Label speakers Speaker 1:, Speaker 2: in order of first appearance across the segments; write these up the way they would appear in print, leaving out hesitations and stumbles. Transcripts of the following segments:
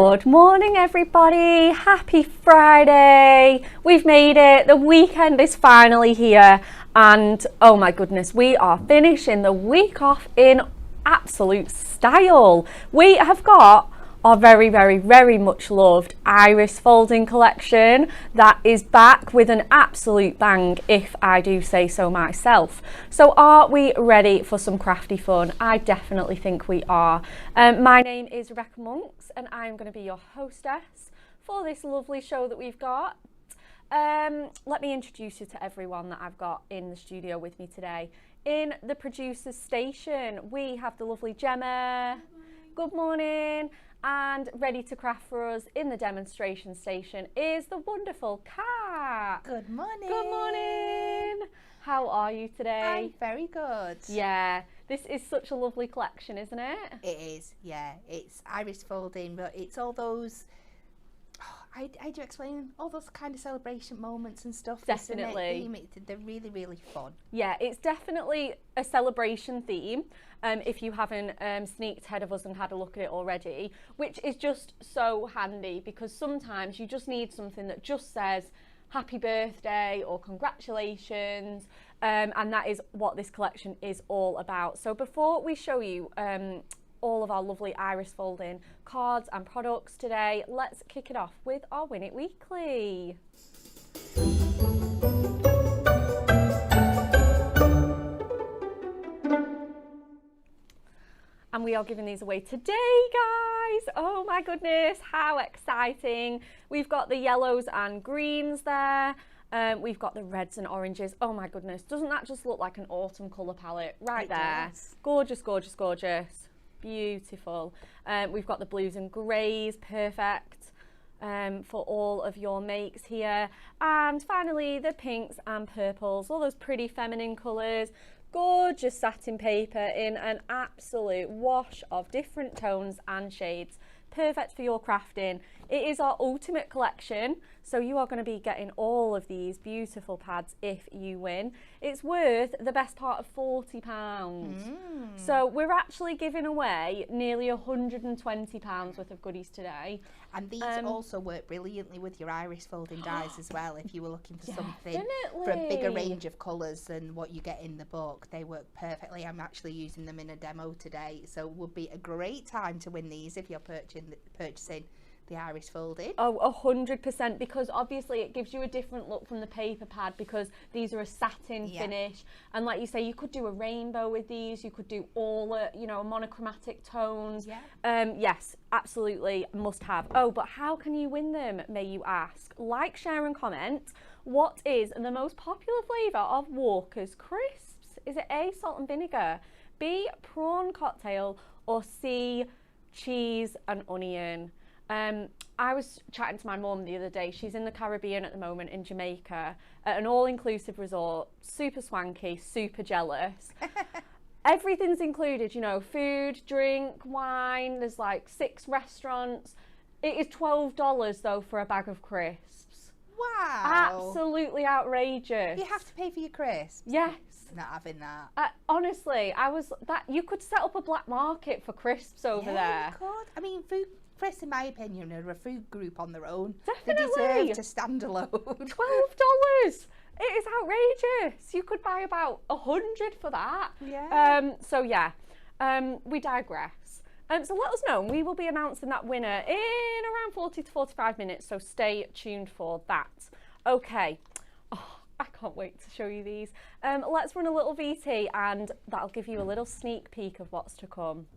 Speaker 1: Good morning, everybody. Happy Friday. We've made it. The weekend is finally here. And oh my goodness, we are finishing the week off in absolute style. We have got our very much loved iris folding collection that is back with an absolute bang, if I do say so myself. So are we ready for some crafty fun? I definitely think we are. My name is Rebecca Monks and I'm going to be your hostess for this lovely show that we've got. Let me introduce you to everyone that I've got in the studio with me today. In the producer's station, we have the lovely Gemma. Good morning. And ready to craft for us in the demonstration station is the wonderful Kat.
Speaker 2: Good morning.
Speaker 1: Good morning. How are you today?
Speaker 2: I'm very good.
Speaker 1: Yeah, this is such a lovely collection, isn't it?
Speaker 2: It is, yeah. It's iris folding, but it's all those, I do explain all those kind of celebration moments and stuff.
Speaker 1: Definitely.
Speaker 2: They're really fun.
Speaker 1: Yeah, it's definitely a celebration theme. If you haven't sneaked ahead of us and had a look at it already, which is just so handy because sometimes you just need something that just says happy birthday or congratulations, and that is what this collection is all about. So before we show you all of our lovely iris folding cards and products today, let's kick it off with our Win It Weekly. And we are giving these away today, guys. Oh my goodness, how exciting. We've got the yellows and greens there. We've got the reds and oranges. Oh my goodness, doesn't that just look like an autumn colour palette right
Speaker 2: It
Speaker 1: there?
Speaker 2: does.
Speaker 1: Gorgeous, gorgeous, gorgeous. Beautiful. We've got the blues and greys, perfect for all of your makes here. And finally, the pinks and purples, all those pretty feminine colours. Gorgeous satin paper in an absolute wash of different tones and shades. Perfect for your crafting. It is our ultimate collection, so you are going to be getting all of these beautiful pads if you win. It's worth the best part of £40. So we're actually giving away nearly £120 worth of goodies today.
Speaker 2: And these also work brilliantly with your iris folding dies as well. If you were looking for something for a bigger range of colours than what you get in the book, they work perfectly. I'm actually using them in a demo today, so it would be a great time to win these if you're purchasing the iris folding.
Speaker 1: Oh, 100%, because obviously it gives you a different look from the paper pad because these are a satin finish, and like you say, you could do a rainbow with these, you could do all monochromatic tones. Yes, absolutely must have. Oh, but how can you win them, may you ask? Like, share and comment. What is the most popular flavour of Walker's crisps? Is it A, salt and vinegar, B, prawn cocktail, or C, cheese and onion? I was chatting to my mum the other day. She's in the Caribbean at the moment in Jamaica at an all-inclusive resort, super swanky, super jealous. Everything's included, you know, food, drink, wine. There's like 6 restaurants. It is $12 though for a bag of crisps.
Speaker 2: Wow.
Speaker 1: Absolutely outrageous.
Speaker 2: You have to pay for your crisps.
Speaker 1: Yes.
Speaker 2: Not having that.
Speaker 1: Honestly, you could set up a black market for crisps over there.
Speaker 2: You could. I mean, food crisps, in my opinion, are a food group on their own.
Speaker 1: Definitely.
Speaker 2: They deserve to stand alone.
Speaker 1: $12. It is outrageous. You could buy about 100 for that.
Speaker 2: Yeah.
Speaker 1: So yeah, we digress. So let us know. We will be announcing that winner in around 40 to 45 minutes. So stay tuned for that. Okay. Oh, I can't wait to show you these. Let's run a little VT and that'll give you a little sneak peek of what's to come.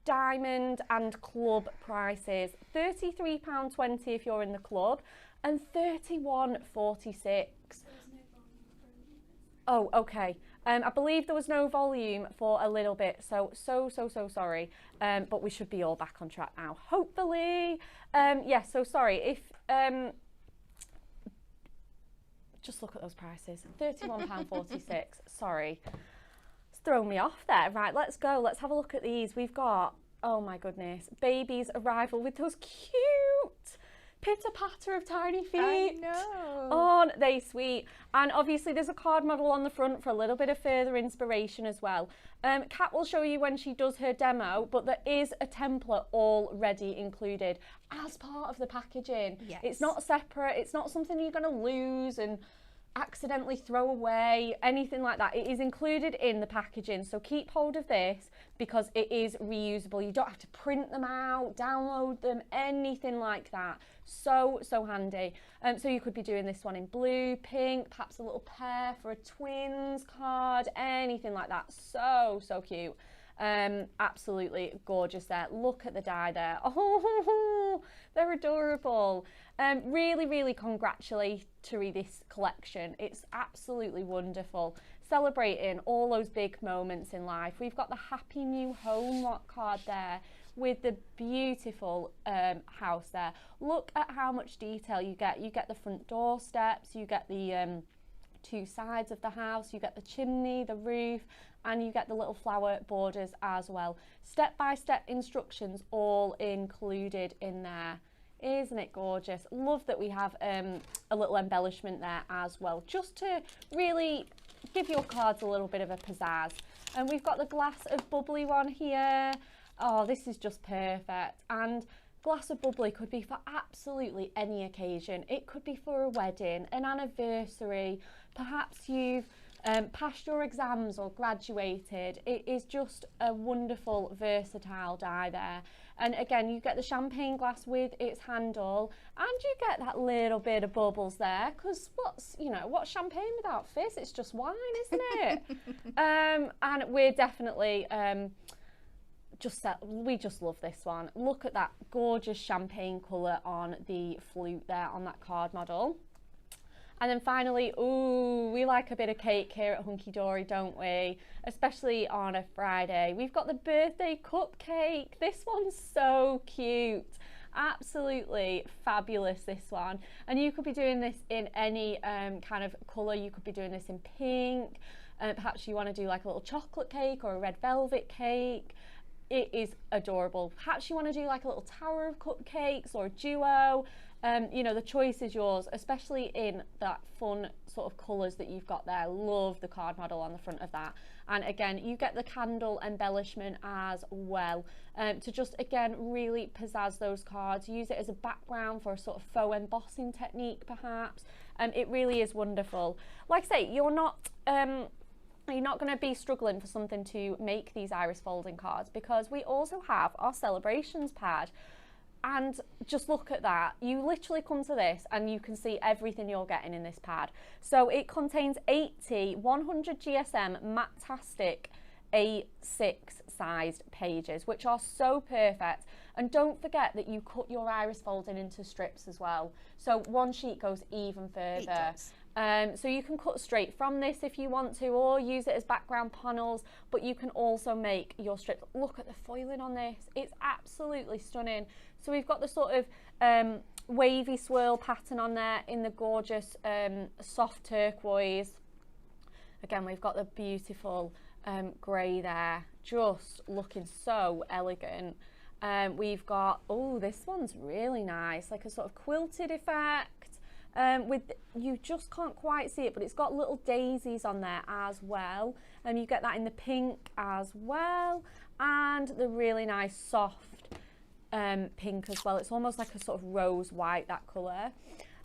Speaker 1: diamond and club prices. £33.20 if you're in the club, and £31.46. Oh, okay. I believe there was no volume for a little bit, so sorry. But we should be all back on track now, hopefully. Yeah, so sorry if just look at those prices. £31.46. Sorry, it's thrown me off there. Right, let's go. Let's have a look at these. We've got, oh my goodness, baby's arrival with those cute pitter patter of tiny feet.
Speaker 2: I know.
Speaker 1: Aren't they sweet? And obviously there's a card model on the front for a little bit of further inspiration as well. Kat will show you when she does her demo, but there is a template already included as part of the packaging.
Speaker 2: Yes.
Speaker 1: It's not separate, it's not something you're going to lose and accidentally throw away, anything like that. It is included in the packaging, so keep hold of this because it is reusable. You don't have to print them out, download them, anything like that. So handy. So you could be doing this one in blue, pink, perhaps a little pair for a twins card, anything like that. So cute. Absolutely gorgeous there. Look at the die there. Oh, they're adorable. Really congratulatory this collection. It's absolutely wonderful. Celebrating all those big moments in life. We've got the Happy New Home card there with the beautiful house there. Look at how much detail you get. You get the front door steps, you get the two sides of the house, you get the chimney, the roof, and you get the little flower borders as well. Step-by-step instructions all included in there. Isn't it gorgeous? Love that we have a little embellishment there as well, just to really give your cards a little bit of a pizzazz. And we've got the glass of bubbly one here. Oh, this is just perfect. And glass of bubbly could be for absolutely any occasion. It could be for a wedding, an anniversary, perhaps you've passed your exams or graduated. It is just a wonderful, versatile die there. And again, you get the champagne glass with its handle, and you get that little bit of bubbles there, because what's champagne without fizz? It's just wine, isn't it? And we're definitely we just love this one. Look at that gorgeous champagne colour on the flute there on that card model. And then finally, ooh, we like a bit of cake here at Hunky Dory, don't we? Especially on a Friday. We've got the birthday cupcake. This one's so cute. Absolutely fabulous, this one. And you could be doing this in any kind of colour. You could be doing this in pink. Perhaps you want to do like a little chocolate cake or a red velvet cake. It is adorable. Perhaps you want to do like a little tower of cupcakes or a duo. The choice is yours, especially in that fun sort of colours that you've got there. Love the card model on the front of that. And again, you get the candle embellishment as well to just, again, really pizzazz those cards. Use it as a background for a sort of faux embossing technique, perhaps. It really is wonderful. Like I say, you're not going to be struggling for something to make these iris folding cards, because we also have our celebrations pad. And just look at that. You literally come to this and you can see everything you're getting in this pad. So it contains 80 100 GSM Matastic A6 sized pages, which are so perfect. And don't forget that you cut your iris folding into strips as well. So one sheet goes even further. So you can cut straight from this if you want to, or use it as background panels, but you can also make your strips. Look at the foiling on this. It's absolutely stunning. So we've got the sort of wavy swirl pattern on there in the gorgeous soft turquoise. Again, we've got the beautiful grey there, just looking so elegant. We've got, oh, this one's really nice, like a sort of quilted effect. You just can't quite see it, but it's got little daisies on there as well, and you get that in the pink as well, and the really nice soft pink as well. It's almost like a sort of rose white, that colour.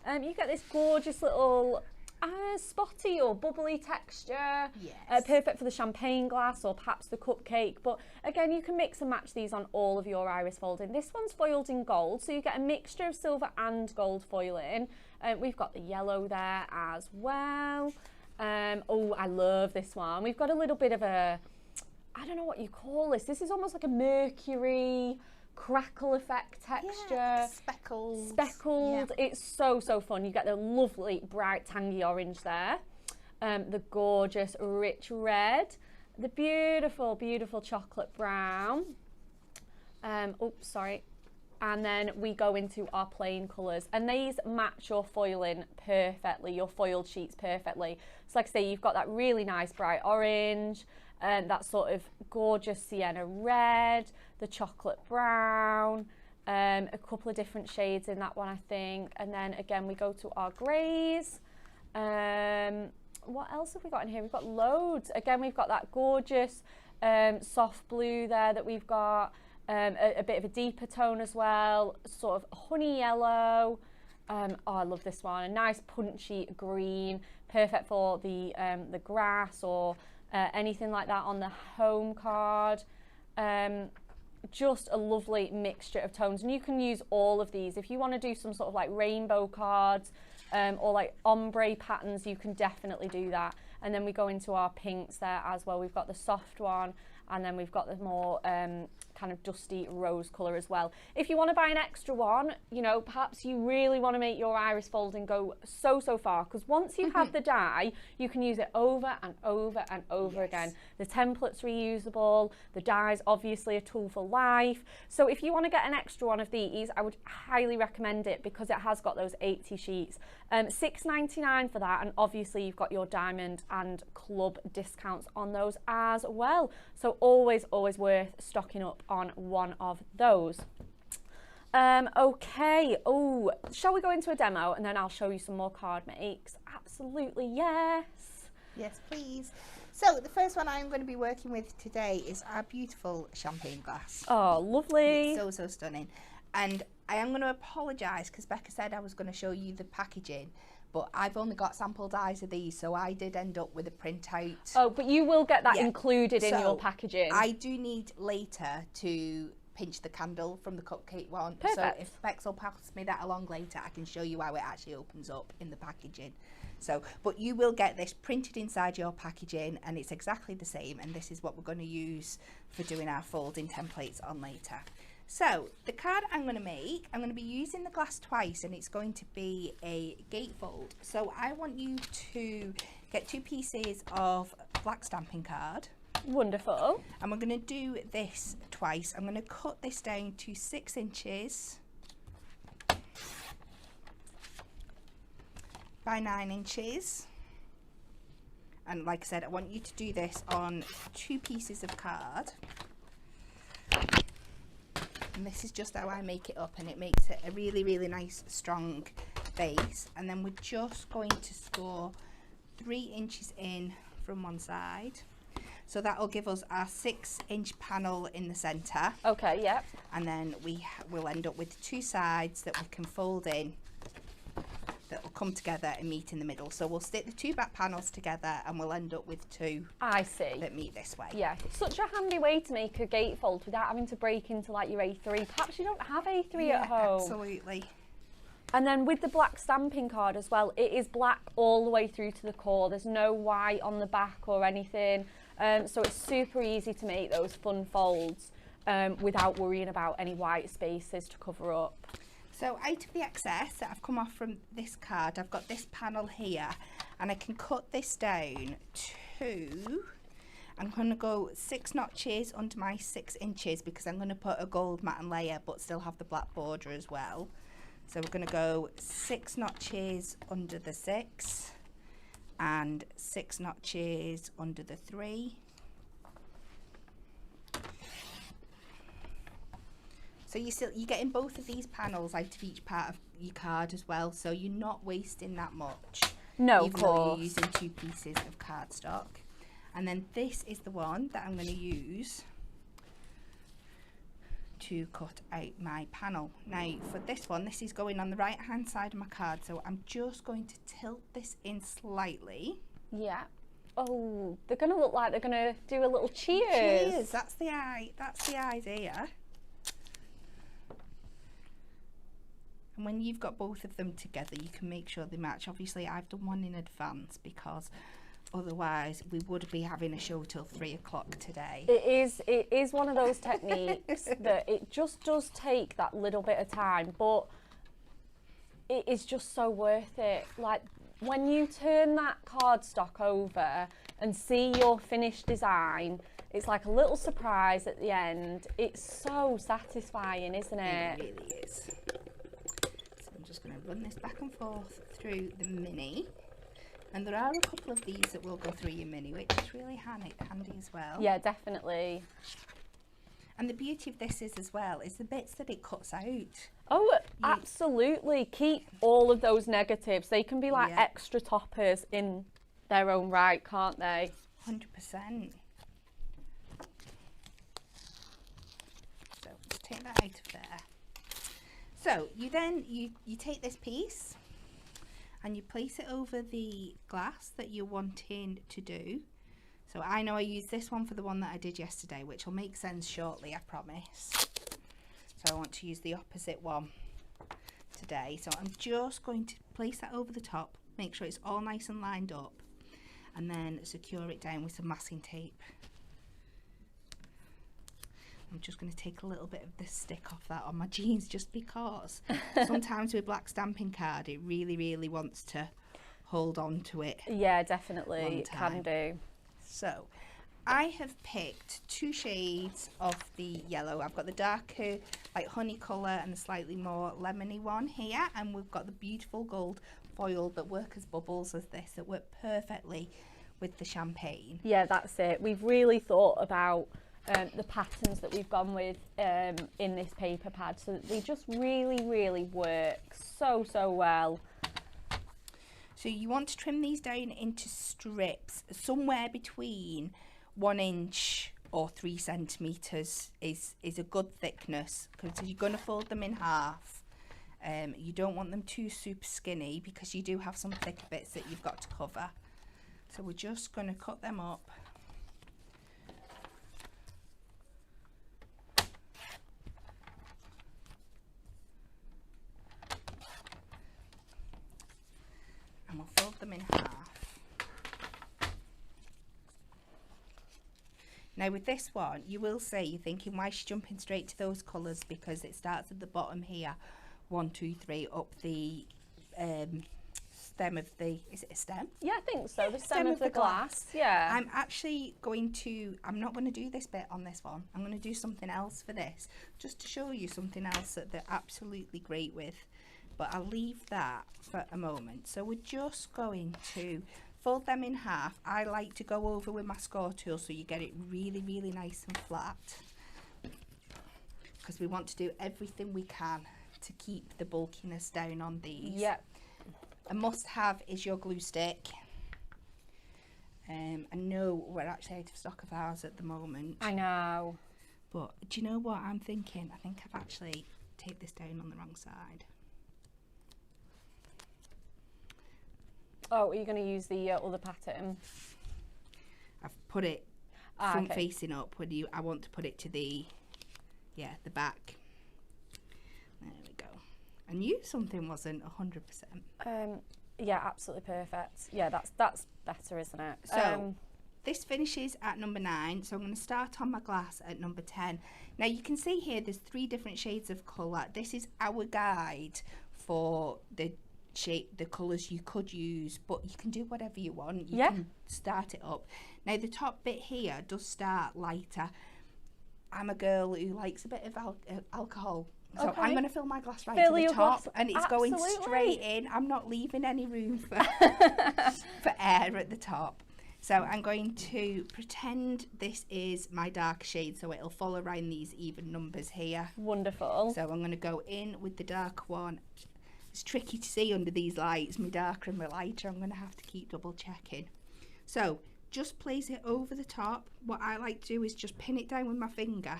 Speaker 1: You get this gorgeous little spotty or bubbly texture.
Speaker 2: Yes.
Speaker 1: Perfect for the champagne glass or perhaps the cupcake, but again, you can mix and match these on all of your iris folding. This one's foiled in gold, so you get a mixture of silver and gold foiling. We've got the yellow there as well. Oh, I love this one. We've got a little bit of a I don't know what you call this. This is almost like a mercury crackle effect texture.
Speaker 2: Yeah, speckled.
Speaker 1: Speckled.
Speaker 2: Yeah.
Speaker 1: It's so fun. You get the lovely bright tangy orange there. The gorgeous rich red. The beautiful chocolate brown. Oops, sorry. And then we go into our plain colours, and these match your foiling perfectly, your foiled sheets perfectly. So like I say, you've got that really nice bright orange, and that sort of gorgeous sienna red, the chocolate brown, a couple of different shades in that one, I think. And then again, we go to our greys. What else have we got in here? We've got loads. Again, we've got that gorgeous soft blue there that we've got. A bit of a deeper tone as well, sort of honey yellow. Oh, I love this one. A nice punchy green, perfect for the grass or anything like that on the home card. Just a lovely mixture of tones, and you can use all of these if you want to do some sort of like rainbow cards or like ombre patterns. You can definitely do that. And then we go into our pinks there as well. We've got the soft one, and then we've got the more kind of dusty rose colour as well. If you want to buy an extra one, you know, perhaps you really want to make your iris folding go so far, because once you have the die, you can use it over and over and over again. The template's reusable, the die's obviously a tool for life. So if you want to get an extra one of these, I would highly recommend it, because it has got those 80 sheets. $6.99 for that, and obviously you've got your diamond and club discounts on those as well. So always worth stocking up on one of those. Okay, oh, shall we go into a demo and then I'll show you some more card makes? Absolutely, yes.
Speaker 2: Yes, please. So the first one I'm going to be working with today is our beautiful champagne glass.
Speaker 1: Oh, lovely.
Speaker 2: It's so stunning. And I am going to apologise, because Becca said I was going to show you the packaging, but I've only got sample dies of these, so I did end up with a printout.
Speaker 1: Oh, but you will get that included in your packaging.
Speaker 2: I do need later to pinch the candle from the cupcake one.
Speaker 1: Perfect.
Speaker 2: So if Bex will pass me that along later, I can show you how it actually opens up in the packaging. So, but you will get this printed inside your packaging, and it's exactly the same, and this is what we're going to use for doing our folding templates on later. So the card I'm going to make, I'm going to be using the glass twice, and it's going to be a gatefold. So I want you to get 2 pieces of black stamping card.
Speaker 1: Wonderful.
Speaker 2: And we're going to do this twice. I'm going to cut this down to 6 inches by 9 inches. And like I said, I want you to do this on 2 pieces of card. And this is just how I make it up, and it makes it a really nice strong base. And then we're just going to score 3 inches in from one side, so that will give us our 6-inch panel in the center.
Speaker 1: Okay, yep.
Speaker 2: And then we will end up with 2 sides that we can fold in, that will come together and meet in the middle. So we'll stick the 2 back panels together, and we'll end up with 2 that meet this way.
Speaker 1: Yeah, it's such a handy way to make a gatefold without having to break into like your A3. Perhaps you don't have A3 at home.
Speaker 2: Absolutely.
Speaker 1: And then with the black stamping card as well, it is black all the way through to the core. There's no white on the back or anything. So it's super easy to make those fun folds without worrying about any white spaces to cover up.
Speaker 2: So out of the excess that I've come off from this card, I've got this panel here, and I can cut this down to, I'm going to go 6 notches under my 6 inches, because I'm going to put a gold matte layer but still have the black border as well. So we're going to go 6 notches under the 6 and 6 notches under the 3. So you're getting both of these panels out of each part of your card as well, so you're not wasting that much.
Speaker 1: No,
Speaker 2: of course. Even though you're using 2 pieces of cardstock. And then this is the one that I'm going to use to cut out my panel. Now for this one, this is going on the right hand side of my card, so I'm just going to tilt this in slightly.
Speaker 1: Yeah. Oh, they're going to look like they're going to do a little cheers.
Speaker 2: Cheers, that's the idea. And when you've got both of them together, you can make sure they match. Obviously, I've done one in advance because otherwise we would be having a show till 3 o'clock today.
Speaker 1: It is one of those techniques that it just does take that little bit of time, but it is just so worth it. Like when you turn that cardstock over and see your finished design, it's like a little surprise at the end. It's so satisfying, isn't it?
Speaker 2: It really is. So I'm just going to run this back and forth through the mini. And there are a couple of these that will go through your mini, which is really handy as well.
Speaker 1: Yeah, definitely.
Speaker 2: And the beauty of this is as well, is the bits that it cuts out.
Speaker 1: Oh, absolutely. Keep all of those negatives. They can be like extra toppers in their own right, can't they?
Speaker 2: 100%. So let's take that out of there. So you then, you take this piece and you place it over the glass that you're wanting to do. So I know I used this one for the one that I did yesterday, which will make sense shortly, I promise. So I want to use the opposite one today. So I'm just going to place that over the top, make sure it's all nice and lined up, and then secure it down with some masking tape. I'm just going to take a little bit of the stick off that on my jeans, just because sometimes with black stamping card it really wants to hold on to it.
Speaker 1: Yeah, definitely, it can do.
Speaker 2: So I have picked 2 shades of the yellow. I've got the darker like honey colour and the slightly more lemony one here, and we've got the beautiful gold foil that work as bubbles as this, that work perfectly with the champagne. Yeah,
Speaker 1: that's it. We've really thought about the patterns that we've gone with in this paper pad, so that they just really work so well.
Speaker 2: So you want to trim these down into strips somewhere between 1 inch or 3 centimeters is a good thickness, because you're going to fold them in half. You don't want them too super skinny, because you do have some thicker bits that you've got to cover. So we're just going to cut them up. And we'll fold them in half. Now with this one, you will say, you're thinking, why is she jumping straight to those colours? Because it starts at the bottom here, 1, 2, 3, up the stem of the, is it a stem?
Speaker 1: Yeah, I think so, the stem of the glass. Yeah.
Speaker 2: I'm actually going to, I'm not going to do this bit on this one. I'm going to do something else for this, just to show you something else that they're absolutely great with. But I'll leave that for a moment. So we're just going to fold them in half. I like to go over with my score tool so you get it really nice and flat, because we want to do everything we can to keep the bulkiness down on these.
Speaker 1: Yep.
Speaker 2: A must have is your glue stick. I know we're actually out of stock of ours at the moment.
Speaker 1: I know.
Speaker 2: But do you know what I'm thinking? I think I've actually taped this down on the wrong side.
Speaker 1: Oh, are you going to use the other pattern?
Speaker 2: I've put it front facing up. When I want to put it to the back. There we go. I knew something wasn't 100%.
Speaker 1: Yeah, absolutely perfect. Yeah, that's better, isn't it?
Speaker 2: So this finishes at number 9. So I'm going to start on my glass at number 10. Now you can see here there's 3 different shades of colour. This is our guide for the shape, the colours you could use, but you can do whatever you want. You can start it up. Now the top bit here does start lighter. I'm a girl who likes a bit of alcohol, so I'm going to fill my glass right to the top, and it's going straight in. I'm not leaving any room for for air at the top. So I'm going to pretend this is my dark shade, so it'll follow around these even numbers here.
Speaker 1: Wonderful.
Speaker 2: So I'm going to go in with the dark one. It's tricky to see under these lights, my darker and my lighter. I'm going to have to keep double checking. So just place it over the top. What I like to do is just pin it down with my finger,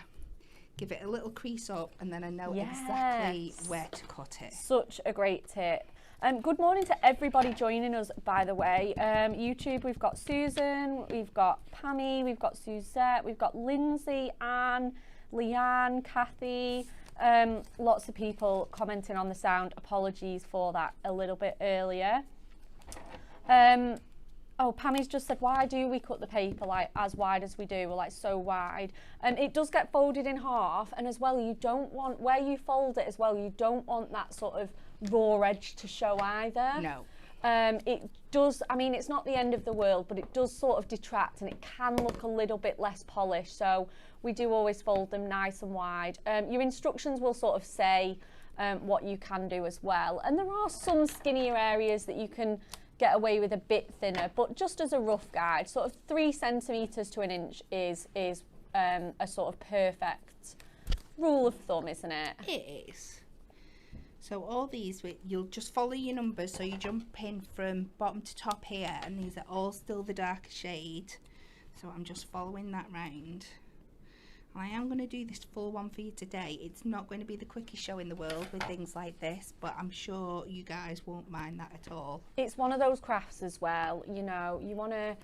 Speaker 2: give it a little crease up, and then I know exactly where to cut it.
Speaker 1: Such a great tip. Good morning to everybody joining us, by the way. YouTube, we've got Susan, we've got Pammy, we've got Suzette, we've got Lindsay, Anne, Leanne, Kathy. Lots of people commenting on the sound. Apologies for that a little bit earlier. Oh, Pammy's just said, why do we cut the paper like as wide as we do, or like so wide? It does get folded in half, and as well, you don't want, where you fold it as well, you don't want that sort of raw edge to show either.
Speaker 2: No.
Speaker 1: It does, I mean, it's not the end of the world, but it does sort of detract, and it can look a little bit less polished. So we do always fold them nice and wide. Your instructions will sort of say what you can do as well. And there are some skinnier areas that you can get away with a bit thinner, but just as a rough guide, sort of 3 centimetres to an inch is a sort of perfect rule of thumb, isn't it?
Speaker 2: It is. So all these, you'll just follow your numbers, so you jump in from bottom to top here, and these are all still the darker shade. So I'm just following that round. I am going to do this full one for you today. It's not going to be the quickest show in the world with things like this, but I'm sure you guys won't mind that at all.
Speaker 1: It's one of those crafts as well, you know, you want to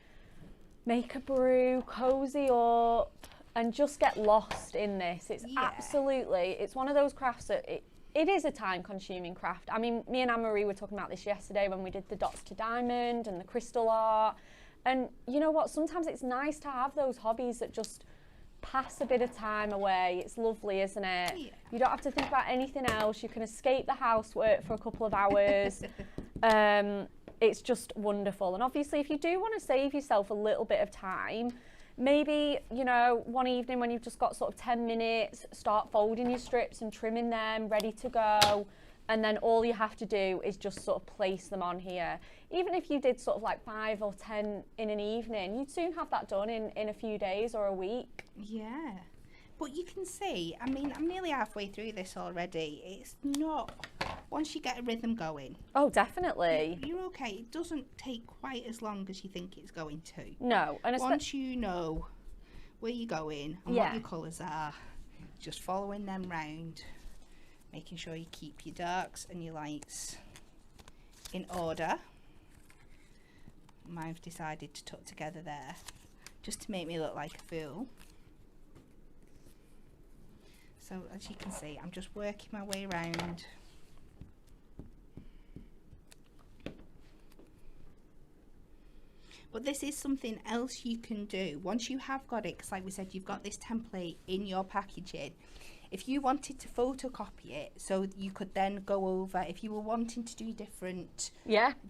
Speaker 1: make a brew, cozy up, and just get lost in this. It's absolutely, it's one of those crafts that it is a time consuming craft. I mean, me and Anne-Marie were talking about this yesterday when we did the dots to diamond and the crystal art. And you know what, sometimes it's nice to have those hobbies that just pass a bit of time away. It's lovely, isn't it? Yeah. You don't have to think about anything else. You can escape the housework for a couple of hours. It's just wonderful. And obviously, if you do want to save yourself a little bit of time, maybe, you know, one evening when you've just got sort of 10 minutes, start folding your strips and trimming them, ready to go. And then all you have to do is just sort of place them on here. Even if you did sort of like 5 or 10 in an evening, you'd soon have that done in a few days or a week.
Speaker 2: Yeah. But you can see, I mean, I'm nearly halfway through this already. It's not, once you get a rhythm going.
Speaker 1: Oh, definitely.
Speaker 2: You're okay. It doesn't take quite as long as you think it's going to.
Speaker 1: No. And
Speaker 2: once you know where you're going and what your colours are, just following them round, making sure you keep your darks and your lights in order. I've decided to tuck together there just to make me look like a fool. So as you can see, I'm just working my way around. But this is something else you can do once you have got it, because like we said, you've got this template in your packaging. If you wanted to photocopy it, so you could then go over, if you were wanting to do different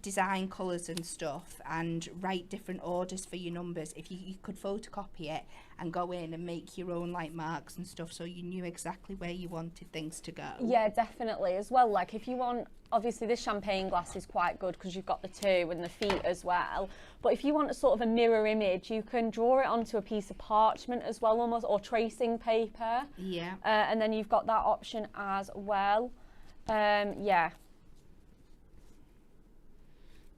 Speaker 2: design colours and stuff and write different orders for your numbers, if you could photocopy it and go in and make your own like marks and stuff, so you knew exactly where you wanted things to go.
Speaker 1: Yeah, definitely. As well, like if you want, obviously this champagne glass is quite good because you've got the 2 and the feet as well. But if you want a sort of a mirror image, you can draw it onto a piece of parchment as well, almost, or tracing paper.
Speaker 2: Yeah.
Speaker 1: And then you've got that option as well. Yeah.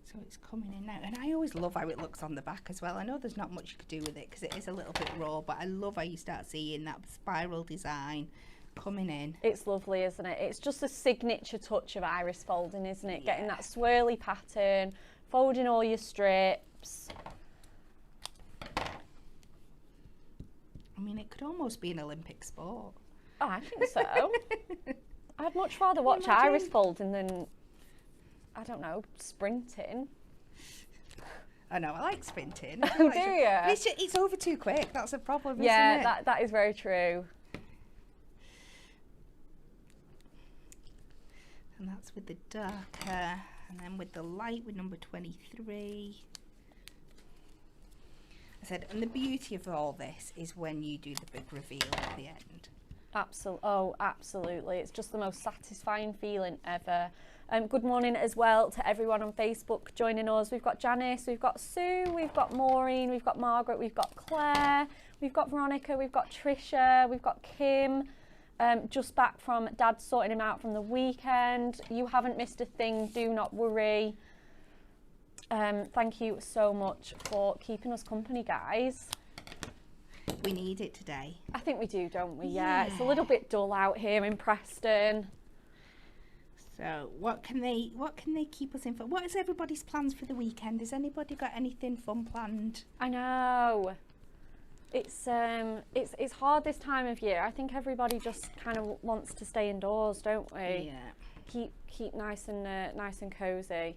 Speaker 2: So it's coming in now, and I always love how it looks on the back as well. I know there's not much you could do with it because it is a little bit raw, but I love how you start seeing that spiral design coming in.
Speaker 1: It's lovely, isn't it? It's just a signature touch of iris folding, isn't it? Getting that swirly pattern, folding all your strips.
Speaker 2: I mean, it could almost be an Olympic sport.
Speaker 1: Oh, I think so. I'd much rather watch iris folding than, I don't know, sprinting.
Speaker 2: I know, I like sprinting.
Speaker 1: Oh, do you?
Speaker 2: It's over too quick. That's a problem, isn't it?
Speaker 1: Yeah, that is very true.
Speaker 2: And that's with the darker, and then with the light with number 23. I said, and the beauty of all this is when you do the big reveal at the end.
Speaker 1: Absolutely. It's just the most satisfying feeling ever. Good morning as well to everyone on Facebook joining us. We've got Janice, we've got Sue, we've got Maureen, we've got Margaret, we've got Claire, we've got Veronica, we've got Trisha, we've got Kim. Just back from Dad sorting him out from the weekend. You haven't missed a thing, do not worry. Thank you so much for keeping us company, guys.
Speaker 2: We need it today.
Speaker 1: I think we do, don't we? Yeah, it's a little bit dull out here in Preston.
Speaker 2: So what can they keep us in for? What is everybody's plans for the weekend? Has anybody got anything fun planned?
Speaker 1: I know. It's hard this time of year. I think everybody just kind of wants to stay indoors, don't we?
Speaker 2: Yeah.
Speaker 1: Keep nice and cozy.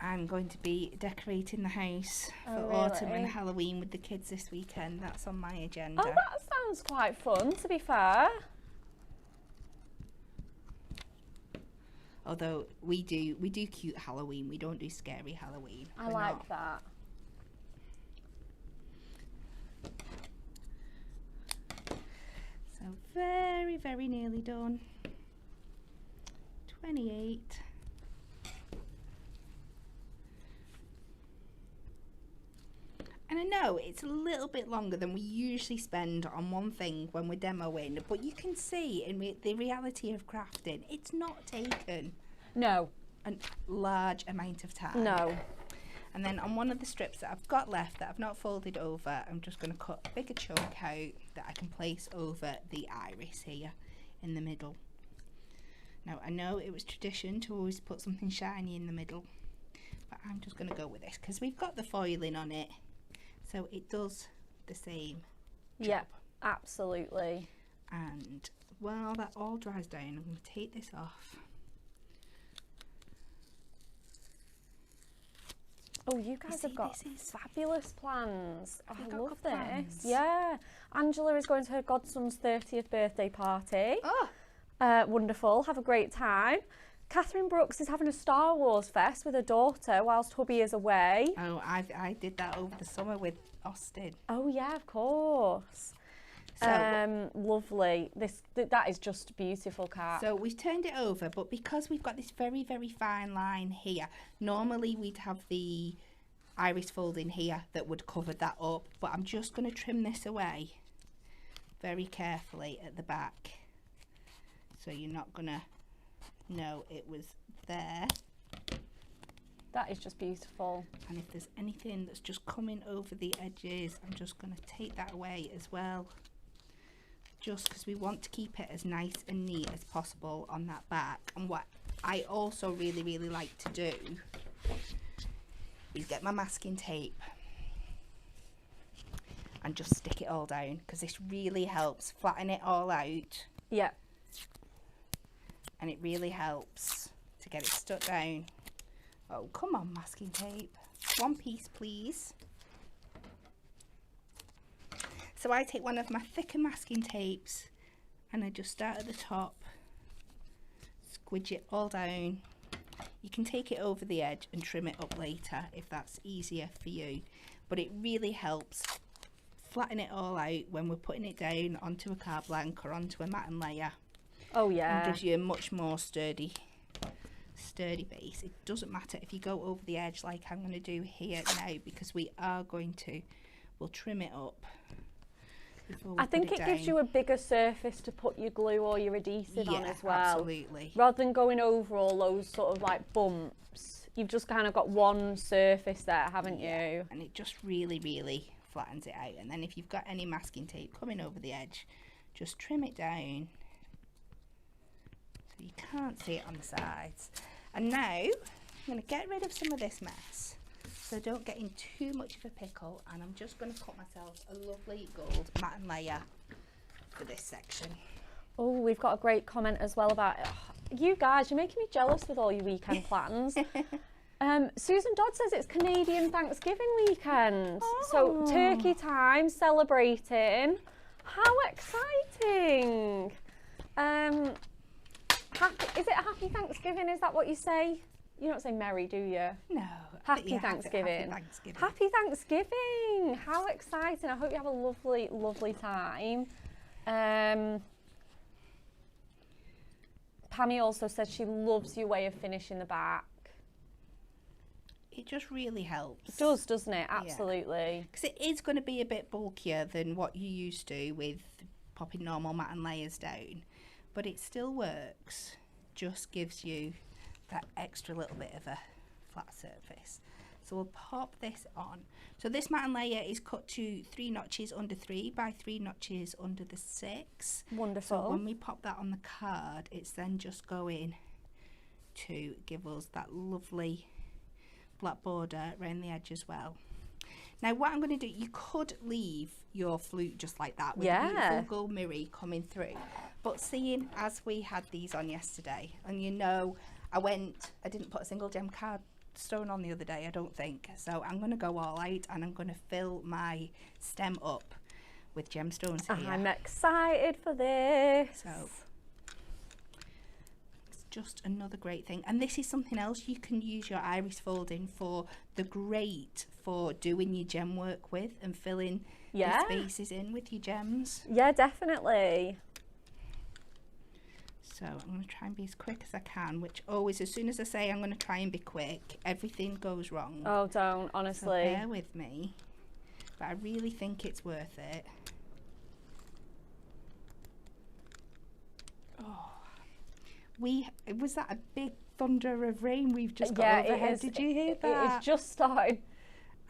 Speaker 2: I'm going to be decorating the house for
Speaker 1: Oh,
Speaker 2: autumn
Speaker 1: really?
Speaker 2: and Halloween with the kids this weekend. That's on my agenda.
Speaker 1: Oh, that sounds quite fun, to be fair.
Speaker 2: Although we do cute Halloween, we don't do scary Halloween.
Speaker 1: I like that.
Speaker 2: So very, very nearly done. 28. And I know it's a little bit longer than we usually spend on one thing when we're demoing, but you can see in the reality of crafting, it's not taken
Speaker 1: No.
Speaker 2: a large amount of time.
Speaker 1: No.
Speaker 2: And then on one of the strips that I've got left that I've not folded over, I'm just going to cut a bigger chunk out that I can place over the iris here in the middle. Now I know it was tradition to always put something shiny in the middle, but I'm just going to go with this because we've got the foiling on it, so it does the same job.
Speaker 1: Yep, absolutely.
Speaker 2: And while that all dries down, I'm going to take this off.
Speaker 1: Oh, you guys have got fabulous plans. I
Speaker 2: got
Speaker 1: love
Speaker 2: good
Speaker 1: this.
Speaker 2: plans?
Speaker 1: Yeah. Angela is going to her godson's 30th birthday party.
Speaker 2: Oh,
Speaker 1: Wonderful. Have a great time. Catherine Brooks is having a Star Wars fest with her daughter whilst hubby is away.
Speaker 2: oh, I did that over the summer with Austin.
Speaker 1: Oh, yeah, of course.
Speaker 2: So,
Speaker 1: Lovely. That is just beautiful, Kat.
Speaker 2: so we've turned it over, but because we've got this very, very fine line here, normally we'd have the iris folding here that would cover that up, but I'm just going to trim this away very carefully at the back, so you're not going to know it was there.
Speaker 1: That is just beautiful.
Speaker 2: And if there's anything that's just coming over the edges, I'm just going to take that away as well, just because we want to keep it as nice and neat as possible on that back. And what I also really, really like to do is get my masking tape and just stick it all down, because this really helps flatten it all out,
Speaker 1: Yeah.
Speaker 2: and it really helps to get it stuck down. Oh, come on, masking tape. One piece, please. So I take one of my thicker masking tapes and I just start at the top, squidge it all down. You can take it over the edge and trim it up later if that's easier for you, but it really helps flatten it all out when we're putting it down onto a card blank or onto a matten layer.
Speaker 1: Oh, yeah.
Speaker 2: And gives you a much more sturdy base. It doesn't matter if you go over the edge like I'm going to do here now, because we'll trim it up.
Speaker 1: I think it gives you a bigger surface to put your glue or your adhesive on as well.
Speaker 2: Absolutely.
Speaker 1: Rather than going over all those sort of like bumps, you've just kind of got one surface there, haven't you?
Speaker 2: And it just really, really flattens it out. And then if you've got any masking tape coming over the edge, just trim it down so you can't see it on the sides. And now I'm going to get rid of some of this mess, so don't get in too much of a pickle, and I'm just going to cut myself a lovely gold matten layer for this section.
Speaker 1: Oh, we've got a great comment as well about you guys. You're making me jealous with all your weekend plans. Susan Dodd says it's Canadian Thanksgiving weekend, so turkey time, celebrating. How exciting! Is it a happy Thanksgiving? Is that what you say? You don't say merry, do you?
Speaker 2: No.
Speaker 1: Happy Thanksgiving.
Speaker 2: Happy Thanksgiving.
Speaker 1: Happy Thanksgiving. How exciting. I hope you have a lovely, lovely time. Pammy also said she loves your way of finishing the back.
Speaker 2: It just really helps.
Speaker 1: It does, doesn't it? Absolutely.
Speaker 2: Because it is going to be a bit bulkier than what you used to with popping normal matten layers down. But it still works. Just gives you that extra little bit of a flat surface. So we'll pop this on. So this matten layer is cut to 3 notches under 3 by 3 notches under the 6.
Speaker 1: Wonderful.
Speaker 2: So when we pop that on the card, it's then just going to give us that lovely black border around the edge as well. Now what I'm going to do, you could leave your flute just like that with a beautiful gold mirror coming through. But seeing as we had these on yesterday, and you know, I didn't put a single gem card stone on the other day, I don't think. So I'm going to go all out and I'm going to fill my stem up with gemstones here.
Speaker 1: I'm excited for this.
Speaker 2: So it's just another great thing. And this is something else you can use your iris folding for. The great for doing your gem work with and filling the spaces in with your gems.
Speaker 1: Yeah, definitely.
Speaker 2: So I'm going to try and be as quick as I can, which always, as soon as I say I'm going to try and be quick, everything goes wrong.
Speaker 1: Oh, don't, honestly.
Speaker 2: So bear with me. But I really think it's worth it. Oh, was that a big thunder of rain we've just got overhead? Did you hear that?
Speaker 1: It has just started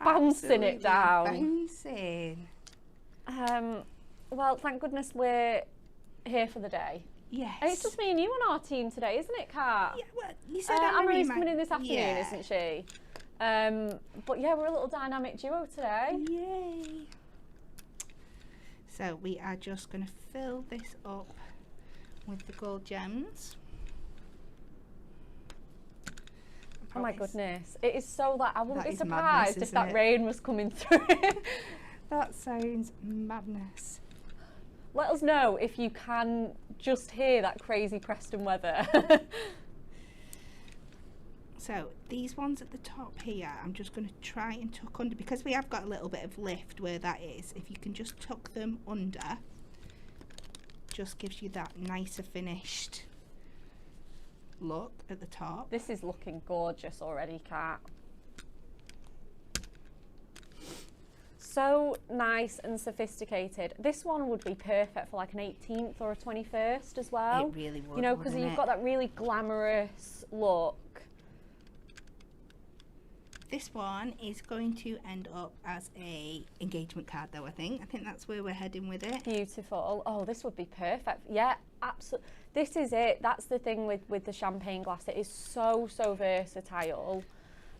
Speaker 1: bouncing it down.
Speaker 2: Bouncing.
Speaker 1: Well, thank goodness we're here for the day.
Speaker 2: Yes.
Speaker 1: And it's just me and you on our team today, isn't it, Kat?
Speaker 2: Yeah, well, you said
Speaker 1: Anne-Marie's coming in this afternoon, isn't she? But yeah, we're a little dynamic duo today.
Speaker 2: Yay. So we are just going to fill this up with the gold gems.
Speaker 1: Oh my goodness. It is so that I wouldn't be surprised
Speaker 2: madness,
Speaker 1: if that rain was coming through.
Speaker 2: That sounds madness.
Speaker 1: Let us know if you can just hear that crazy Preston weather.
Speaker 2: So these ones at the top here, I'm just going to try and tuck under, because we have got a little bit of lift where that is. If you can just tuck them under, just gives you that nicer finished look at the top.
Speaker 1: This is looking gorgeous already, Kat. So nice and sophisticated. This one would be perfect for like an 18th or a 21st as well.
Speaker 2: It really would.
Speaker 1: You know, because you've got that really glamorous look.
Speaker 2: This one is going to end up as a engagement card though, I think. I think that's where we're heading with it.
Speaker 1: Beautiful. Oh, this would be perfect. Yeah, absolutely. This is it. That's the thing with the champagne glass. It is so versatile.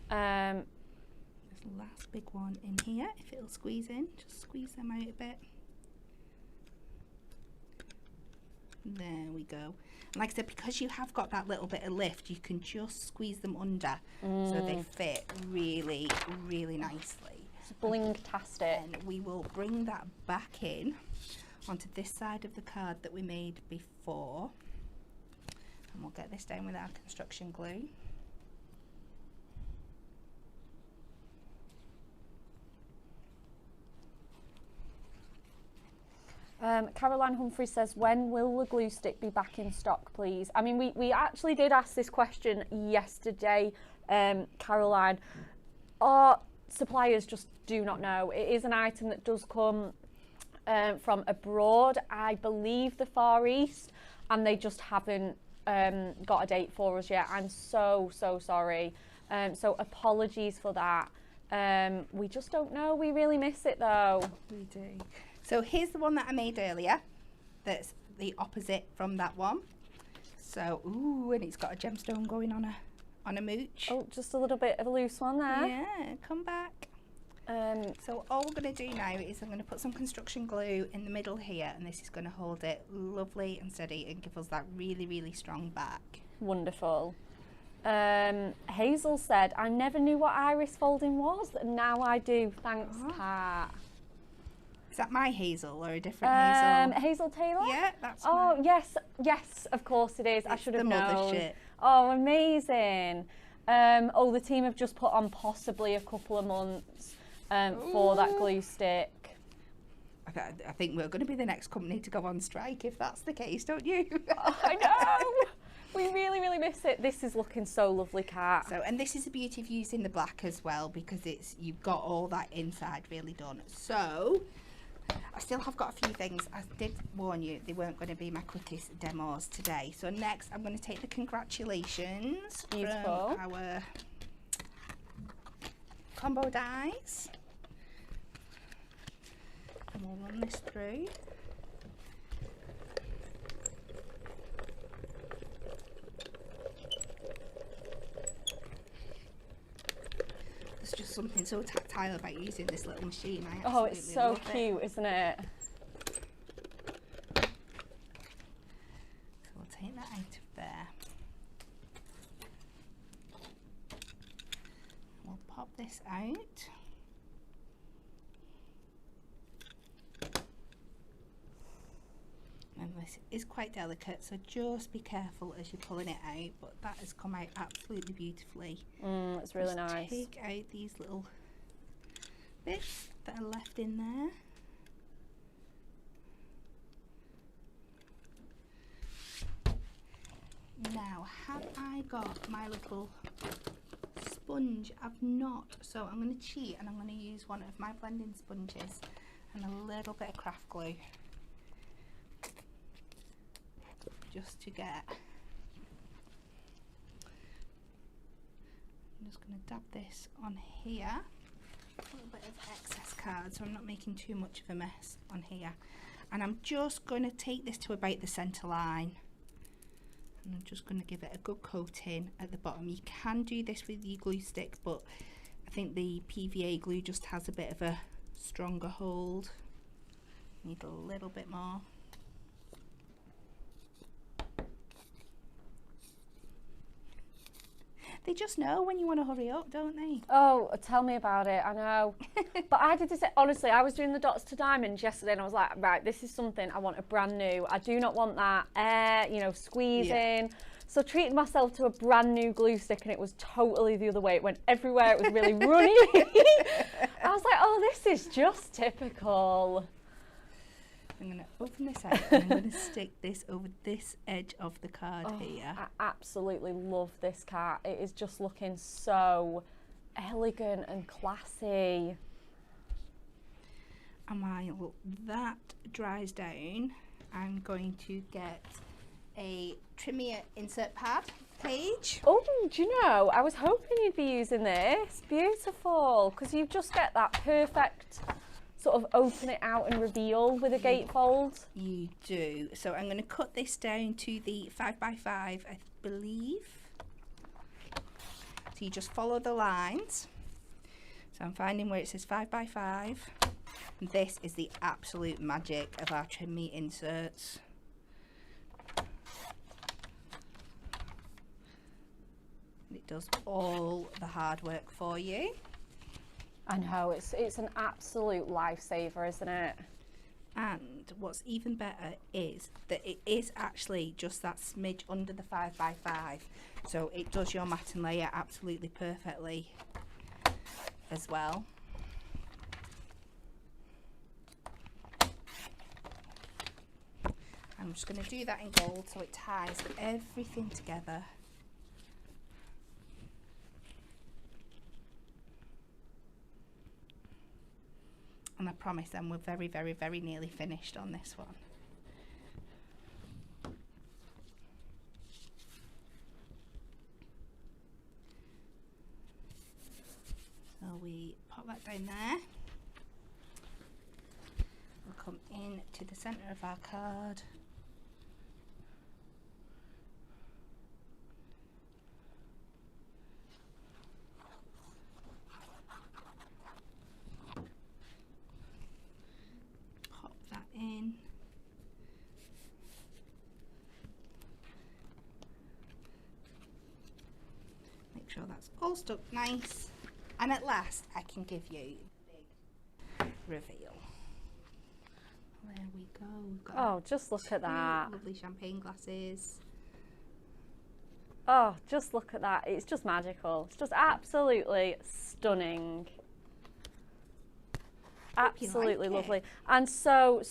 Speaker 2: This last big one in here, if it'll squeeze in, just squeeze them out a bit. There we go. And like I said, because you have got that little bit of lift, you can just squeeze them under so they fit really, really nicely.
Speaker 1: It's bling-tastic.
Speaker 2: And we will bring that back in onto this side of the card that we made before. And we'll get this down with our construction glue.
Speaker 1: Caroline Humphrey says, when will the glue stick be back in stock, please? I mean, we actually did ask this question yesterday, Caroline. Our suppliers just do not know. It is an item that does come from abroad, I believe the Far East, and they just haven't got a date for us yet. I'm so sorry. So apologies for that. We just don't know. We really miss it though.
Speaker 2: We do. So here's the one that I made earlier. That's the opposite from that one. So, ooh, and it's got a gemstone going on a mooch.
Speaker 1: Oh, just a little bit of a loose one there.
Speaker 2: Yeah, come back. So all we're going to do now is I'm going to put some construction glue in the middle here, and this is going to hold it lovely and steady and give us that really, really strong back.
Speaker 1: Wonderful. Hazel said, I never knew what iris folding was. Now I do. Thanks, Kat.
Speaker 2: Is that my Hazel or a different Hazel?
Speaker 1: Hazel Taylor?
Speaker 2: Yeah, that's
Speaker 1: mine. Yes, of course it is. I should have known.
Speaker 2: Mothership.
Speaker 1: Oh, amazing. The team have just put on possibly a couple of months for that glue stick.
Speaker 2: I think we're going to be the next company to go on strike if that's the case, don't you?
Speaker 1: I know. We really, really miss it. This is looking so lovely, Kat.
Speaker 2: So, and this is the beauty of using the black as well, because you've got all that inside really done. So, I still have got a few things. I did warn you they weren't going to be my quickest demos today. So next I'm going to take the congratulations from our combo dies. And we'll run this through. There's just something so tactile about using this little machine.
Speaker 1: Oh, it's so cute, isn't it?
Speaker 2: So we'll take that out of there. this out. And this is quite delicate, so just be careful as you're pulling it out, but that has come out absolutely beautifully.
Speaker 1: It's really nice.
Speaker 2: Take out these little bits that are left in there. Now, have I got my little sponge? I've not, so I'm going to cheat and I'm going to use one of my blending sponges and a little bit of craft glue just to get. I'm just going to dab this on here, a little bit of excess card so I'm not making too much of a mess on here, and I'm just going to take this to about the centre line. And I'm just going to give it a good coating at the bottom. You can do this with your glue stick, but I think the PVA glue just has a bit of a stronger hold. Need a little bit more. They just know when you want to hurry up, don't they?
Speaker 1: Oh, tell me about it, I know. But I did this, honestly, I was doing the dots to diamonds yesterday and I was like, right, this is something I want a brand new. I do not want that air, you know, squeezing. Yeah. So I treated myself to a brand new glue stick and it was totally the other way. It went everywhere, it was really runny. I was like, oh, this is just typical.
Speaker 2: I'm going to open this out and I'm going to stick this over this edge of the card here.
Speaker 1: I absolutely love this card. It is just looking so elegant and classy.
Speaker 2: And while that dries down, I'm going to get a Trimier insert pad page.
Speaker 1: Oh, do you know, I was hoping you'd be using this. Beautiful, because you just get that perfect sort of open it out and reveal with a gatefold. You
Speaker 2: do. So I'm going to cut this down to the 5x5, I believe. So you just follow the lines. So I'm finding where it says 5x5. And this is the absolute magic of our trim meat inserts. It does all the hard work for you.
Speaker 1: I know, it's an absolute lifesaver, isn't it?
Speaker 2: And what's even better is that it is actually just that smidge under the 5x5, so it does your mat and layer absolutely perfectly as well. I'm just going to do that in gold so it ties everything together. And I promise then we're very, very, very nearly finished on this one. So we pop that down there. We'll come in to the centre of our card. In. Make sure that's all stuck nice, and at last I can give you the big reveal. There we go. We've got
Speaker 1: just look at that.
Speaker 2: Lovely champagne glasses.
Speaker 1: Oh, just look at that. It's just magical. It's just absolutely stunning. Absolutely lovely and so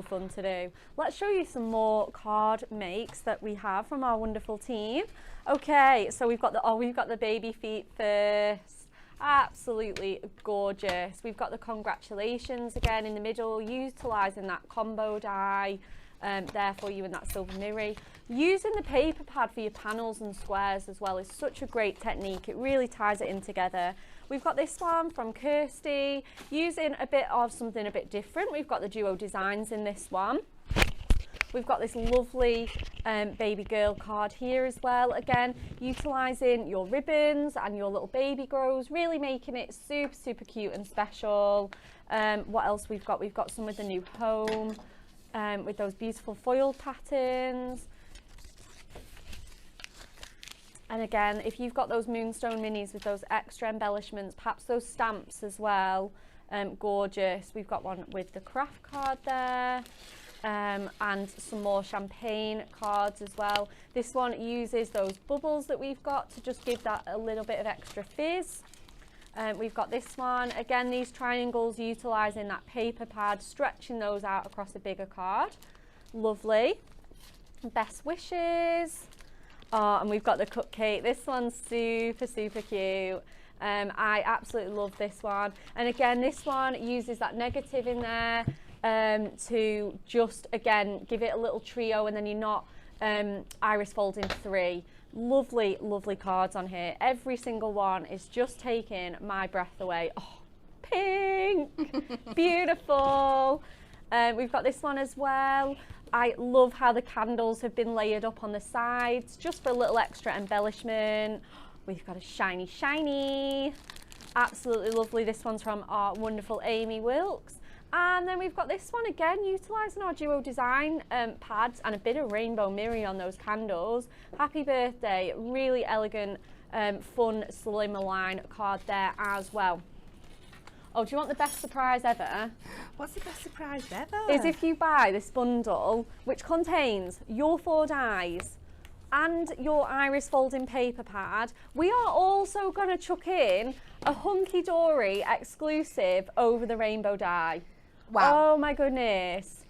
Speaker 1: fun to do. Let's show you some more card makes that we have from our wonderful team. Okay, so we've got the baby feet first. Absolutely gorgeous. We've got the congratulations again in the middle, utilising that combo die there for you in that silver mirror. Using the paper pad for your panels and squares as well is such a great technique. It really ties it in together. We've got this one from Kirsty, using a bit of something a bit different. We've got the duo designs in this one. We've got this lovely baby girl card here as well. Again, utilising your ribbons and your little baby grows, really making it super, super cute and special. What else we've got? We've got some with the new home with those beautiful foil patterns. And again, if you've got those Moonstone minis with those extra embellishments, perhaps those stamps as well, gorgeous. We've got one with the craft card there, and some more champagne cards as well. This one uses those bubbles that we've got to just give that a little bit of extra fizz. We've got this one, again, these triangles utilising that paper pad, stretching those out across a bigger card. Lovely. Best wishes. Oh, and we've got the cupcake. This one's super, super cute. I absolutely love this one. And again, this one uses that negative in there to just, again, give it a little trio, and then you're not iris folding 3. Lovely, lovely cards on here. Every single one is just taking my breath away. Oh, pink, beautiful. We've got this one as well. I love how the candles have been layered up on the sides, just for a little extra embellishment. We've got a shiny, shiny. Absolutely lovely. This one's from our wonderful Amy Wilkes. And then we've got this one again, utilising our duo design pads and a bit of rainbow mirroring on those candles. Happy birthday, really elegant, fun, slimline card there as well. Oh, do you want the best surprise ever?
Speaker 2: What's the best surprise ever?
Speaker 1: Is if you buy this bundle, which contains your 4 dies and your iris folding paper pad, we are also going to chuck in a hunky-dory exclusive over the rainbow die.
Speaker 2: Wow.
Speaker 1: Oh my goodness.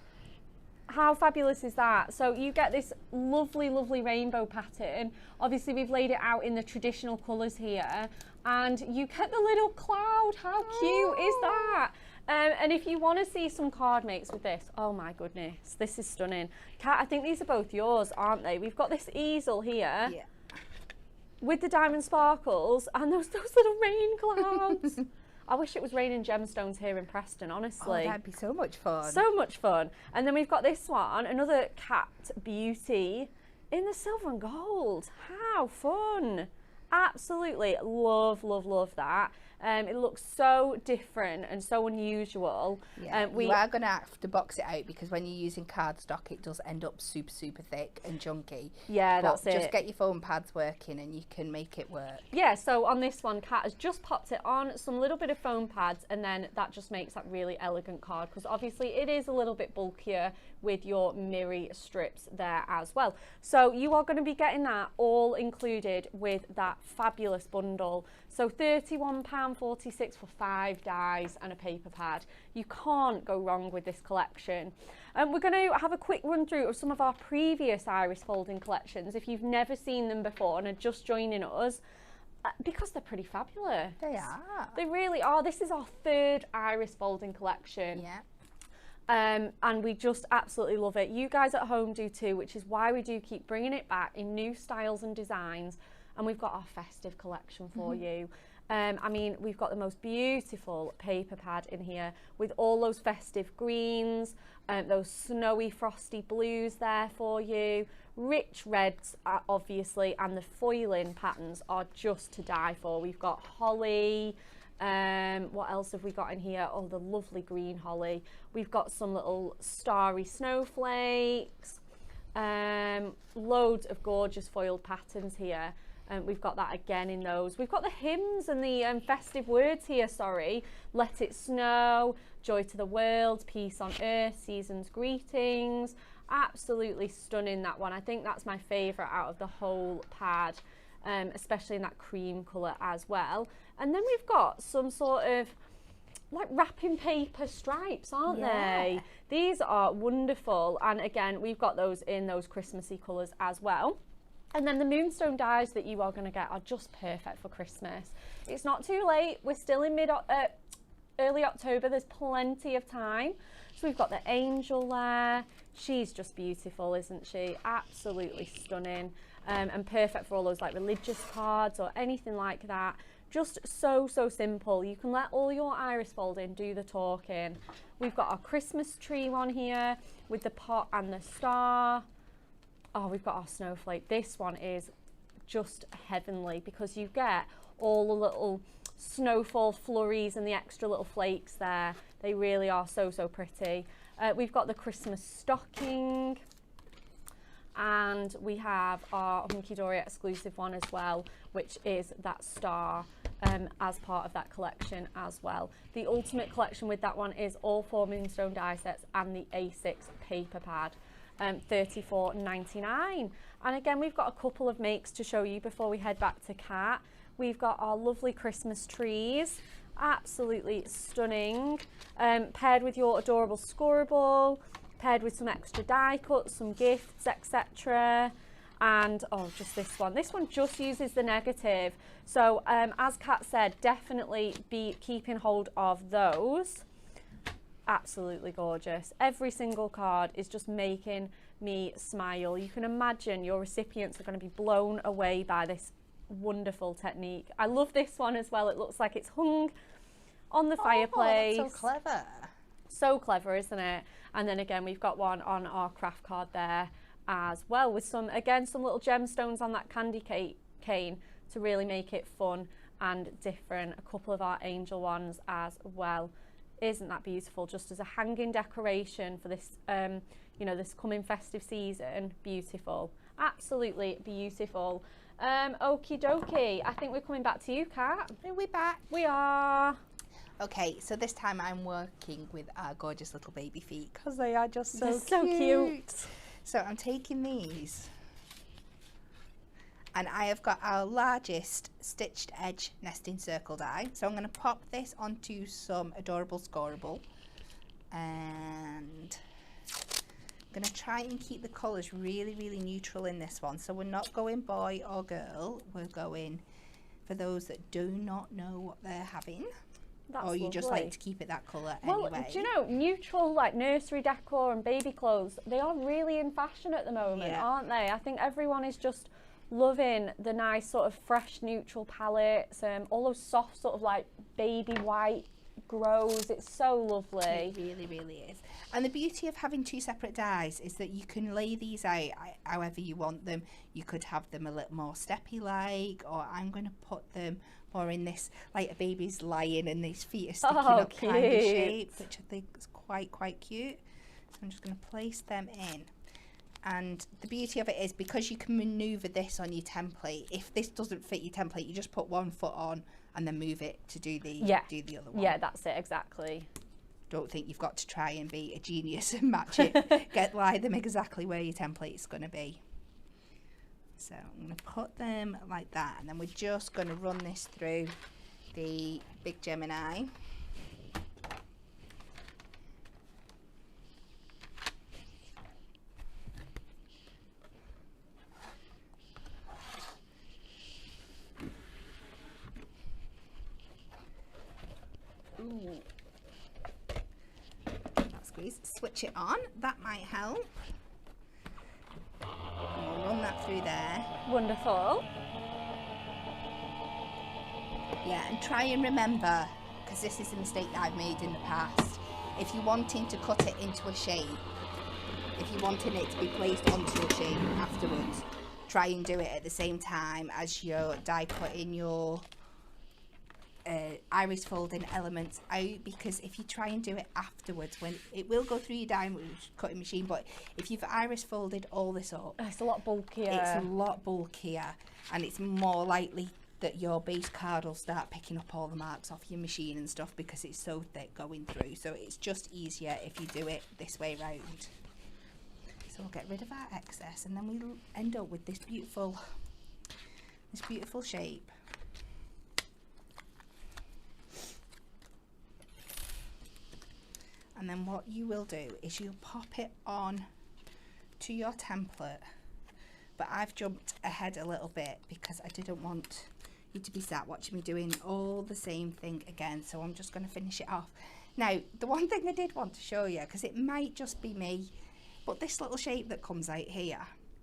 Speaker 1: How fabulous is that? So you get this lovely, lovely rainbow pattern. Obviously, we've laid it out in the traditional colours here. And you get the little cloud. How cute is that? And if you want to see some card makes with this, oh my goodness, this is stunning. Kat, I think these are both yours, aren't they? We've got this easel here.
Speaker 2: Yeah.
Speaker 1: With the diamond sparkles and those little rain clouds. I wish it was raining gemstones here in Preston, honestly.
Speaker 2: Oh, that'd be so much fun.
Speaker 1: So much fun. And then we've got this one, another cat beauty in the silver and gold. How fun. Absolutely love, love, love that. It looks so different and so unusual.
Speaker 2: Yeah, we are going to have to box it out because when you're using cardstock, it does end up super, super thick and chunky.
Speaker 1: Yeah,
Speaker 2: but
Speaker 1: that's it.
Speaker 2: Just get your foam pads working and you can make it work.
Speaker 1: Yeah, so on this one, Kat has just popped it on, some little bit of foam pads, and then that just makes that really elegant card because obviously it is a little bit bulkier with your mirror strips there as well. So you are going to be getting that all included with that fabulous bundle. So £31.46 for 5 dies and a paper pad. You can't go wrong with this collection. We're going to have a quick run through of some of our previous iris folding collections if you've never seen them before and are just joining us, because they're pretty fabulous.
Speaker 2: They are.
Speaker 1: They really are. This is our 3rd iris folding collection.
Speaker 2: Yeah.
Speaker 1: And we just absolutely love it. You guys at home do too, which is why we do keep bringing it back in new styles and designs. And we've got our festive collection for you. I mean, we've got the most beautiful paper pad in here with all those festive greens, those snowy frosty blues there for you, rich reds obviously, and the foiling patterns are just to die for. We've got holly. What else have we got in here? Oh, the lovely green holly. We've got some little starry snowflakes, loads of gorgeous foiled patterns here. We've got that again in those. We've got the hymns and the festive words here, sorry. Let it snow, joy to the world, peace on earth, season's greetings. Absolutely stunning, that one. I think that's my favourite out of the whole pad, especially in that cream colour as well. And then we've got some sort of like wrapping paper stripes, aren't they? These are wonderful. And again, we've got those in those Christmassy colours as well. And then the Moonstone dies that you are going to get are just perfect for Christmas. It's not too late. We're still in early October. There's plenty of time. So we've got the angel there. She's just beautiful, isn't she? Absolutely stunning. And perfect for all those like religious cards or anything like that. Just so, so simple. You can let all your iris folding do the talking. We've got our Christmas tree one here with the pot and the star. Oh, we've got our snowflake. This one is just heavenly because you get all the little snowfall flurries and the extra little flakes there. They really are so, so pretty. We've got the Christmas stocking. And we have our Hunky Dory exclusive one as well, which is that star as part of that collection as well. The ultimate collection with that one is all 4 Moonstone die sets and the A6 paper pad, $34.99. And again, we've got a couple of makes to show you before we head back to Kat. We've got our lovely Christmas trees, absolutely stunning, paired with your adorable scoreable, paired with some extra die cuts, some gifts, etc. And oh, just this one just uses the negative. So as Kat said, definitely be keeping hold of those. Absolutely gorgeous. Every single card is just making me smile. You can imagine your recipients are going to be blown away by this wonderful technique. I love this one as well. It looks like it's hung on the fireplace.
Speaker 2: That's so clever.
Speaker 1: So clever, isn't it? And then again, we've got one on our craft card there as well, with some little gemstones on that candy cane to really make it fun and different. A couple of our angel ones as well. Isn't that beautiful? Just as a hanging decoration for this, this coming festive season. Beautiful. Absolutely beautiful. Okie dokie. I think we're coming back to you, Kat.
Speaker 2: Are we back?
Speaker 1: We are.
Speaker 2: Okay, so this time I'm working with our gorgeous little baby feet because they are just so
Speaker 1: cute.
Speaker 2: So I'm taking these and I have got our largest stitched edge nesting circle die. So I'm going to pop this onto some adorable scoreable and I'm going to try and keep the colours really, really neutral in this one. So we're not going boy or girl, we're going for those that do not know what they're having.
Speaker 1: That's
Speaker 2: or you
Speaker 1: lovely.
Speaker 2: Just like to keep it that colour
Speaker 1: well,
Speaker 2: anyway.
Speaker 1: Do you know, neutral like nursery decor and baby clothes, they are really in fashion at the moment, aren't they? I think everyone is just loving the nice sort of fresh neutral palettes, all those soft sort of like baby white grows. It's so lovely.
Speaker 2: It really, really is. And the beauty of having 2 separate dies is that you can lay these out however you want them. You could have them a little more steppy like, or I'm going to put them more in this, like a baby's lying and these feet are sticking up
Speaker 1: cute.
Speaker 2: kind of shape, which I think is quite cute. So I'm just going to place them in. And the beauty of it is because you can maneuver this on your template. If this doesn't fit your template, you just put one foot on and then move it to do the other one.
Speaker 1: Yeah, that's it, exactly.
Speaker 2: Don't think you've got to try and be a genius and match it. Lie them exactly where your template's going to be. So I'm going to put them like that, and then we're just going to run this through the big Gemini. Ooh. Squeeze, switch it on, that might help. And we'll run that through there.
Speaker 1: Wonderful.
Speaker 2: Yeah, and try and remember, because this is a mistake that I've made in the past, if you're wanting to cut it into a shape, if you're wanting it to be placed onto a shape afterwards, try and do it at the same time as you're die cutting your iris folding elements out, because if you try and do it afterwards, when it will go through your die cutting machine, but if you've iris folded all this up,
Speaker 1: it's a lot bulkier.
Speaker 2: It's a lot bulkier, and it's more likely that your base card will start picking up all the marks off your machine and stuff because it's so thick going through. So it's just easier if you do it this way round. So we'll get rid of our excess, and then we'll end up with this beautiful shape. And then what you will do is you'll pop it on to your template, but I've jumped ahead a little bit because I didn't want you to be sat watching me doing all the same thing again, so I'm just going to finish it off. Now, the one thing I did want to show you, because it might just be me, but this little shape that comes out here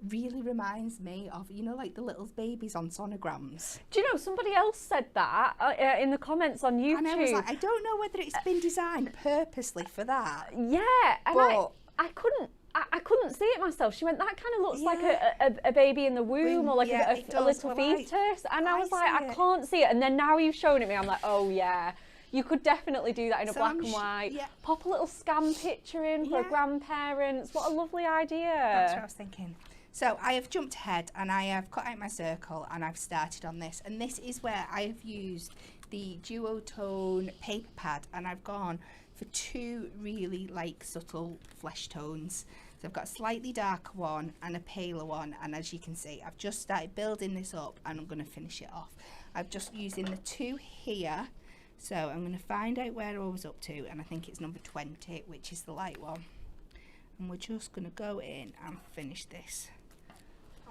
Speaker 2: really reminds me of, you know, like the little babies on sonograms.
Speaker 1: Do you know, somebody else said that in the comments on YouTube.
Speaker 2: And I was like, I don't know whether it's been designed purposely for that.
Speaker 1: Yeah, and
Speaker 2: but
Speaker 1: I couldn't see it myself. She went, that kind of looks like a baby in the womb, or like a little fetus. And I was like, I can't see it. And then now you've shown it me, I'm like, oh yeah. You could definitely do that in a black and white. Yeah. Pop a little scan picture in for grandparents. What a lovely idea.
Speaker 2: That's what I was thinking. So I have jumped ahead and I have cut out my circle and I've started on this, and this is where I have used the duotone paper pad, and I've gone for two really like subtle flesh tones. So I've got a slightly darker one and a paler one, and as you can see I've just started building this up and I'm going to finish it off. I'm just using the two here, so I'm going to find out where I was up to, and I think it's number 20, which is the light one, and we're just going to go in and finish this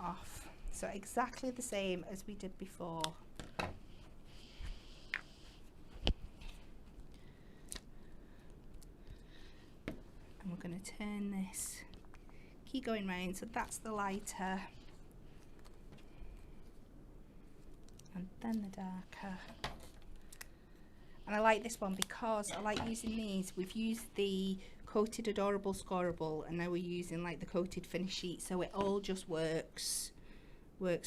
Speaker 2: off. So exactly the same as we did before. And we're going to turn this, keep going round, so that's the lighter and then the darker. And I like this one because I like using these. We've used the coated Adorable Scorable, and now we're using like the coated finish sheet, so it all just works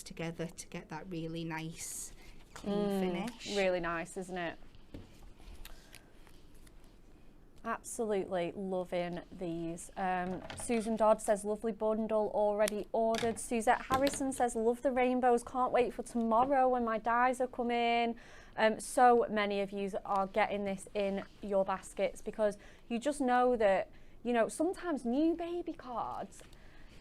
Speaker 2: together to get that really nice clean finish.
Speaker 1: Really nice, isn't it? Absolutely loving these. Susan Dodd says lovely bundle already ordered. Suzette Harrison says love the rainbows, can't wait for tomorrow when my dyes are coming. So many of you are getting this in your baskets, because you just know that, you know, sometimes new baby cards,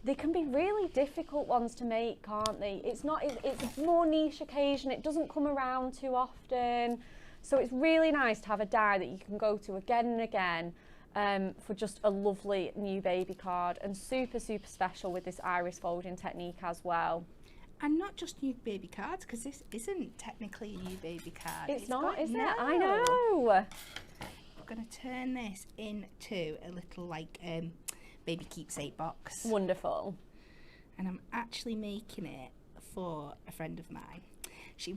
Speaker 1: they can be really difficult ones to make, can't they? It's a more niche occasion, it doesn't come around too often. So it's really nice to have a die that you can go to again and again for just a lovely new baby card, and super, super special with this iris folding technique as well.
Speaker 2: And not just new baby cards, because this isn't technically a new baby card.
Speaker 1: It's not, is it? I know.
Speaker 2: We're going to turn this into a little like baby keepsake box.
Speaker 1: Wonderful.
Speaker 2: And I'm actually making it for a friend of mine. She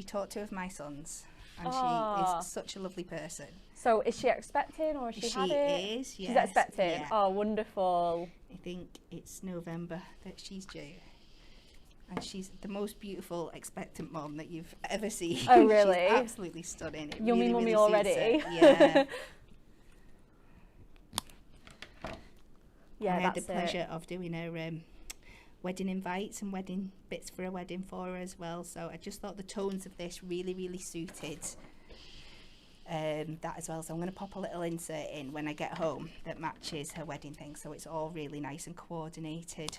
Speaker 2: taught two of my sons, and she is such a lovely person.
Speaker 1: So is she expecting, or has she had it?
Speaker 2: She is, yes.
Speaker 1: She's expecting?
Speaker 2: Yeah.
Speaker 1: Oh, wonderful.
Speaker 2: I think it's November that she's due. And she's the most beautiful expectant mom that you've ever seen.
Speaker 1: Oh, really?
Speaker 2: She's absolutely stunning. It
Speaker 1: Yummy
Speaker 2: really,
Speaker 1: mummy
Speaker 2: really
Speaker 1: already.
Speaker 2: Yeah.
Speaker 1: Yeah,
Speaker 2: I had the
Speaker 1: that's
Speaker 2: pleasure of doing her wedding invites and wedding bits for a wedding for her as well. So I just thought the tones of this really, really suited that as well. So I'm going to pop a little insert in when I get home that matches her wedding thing, so it's all really nice and coordinated.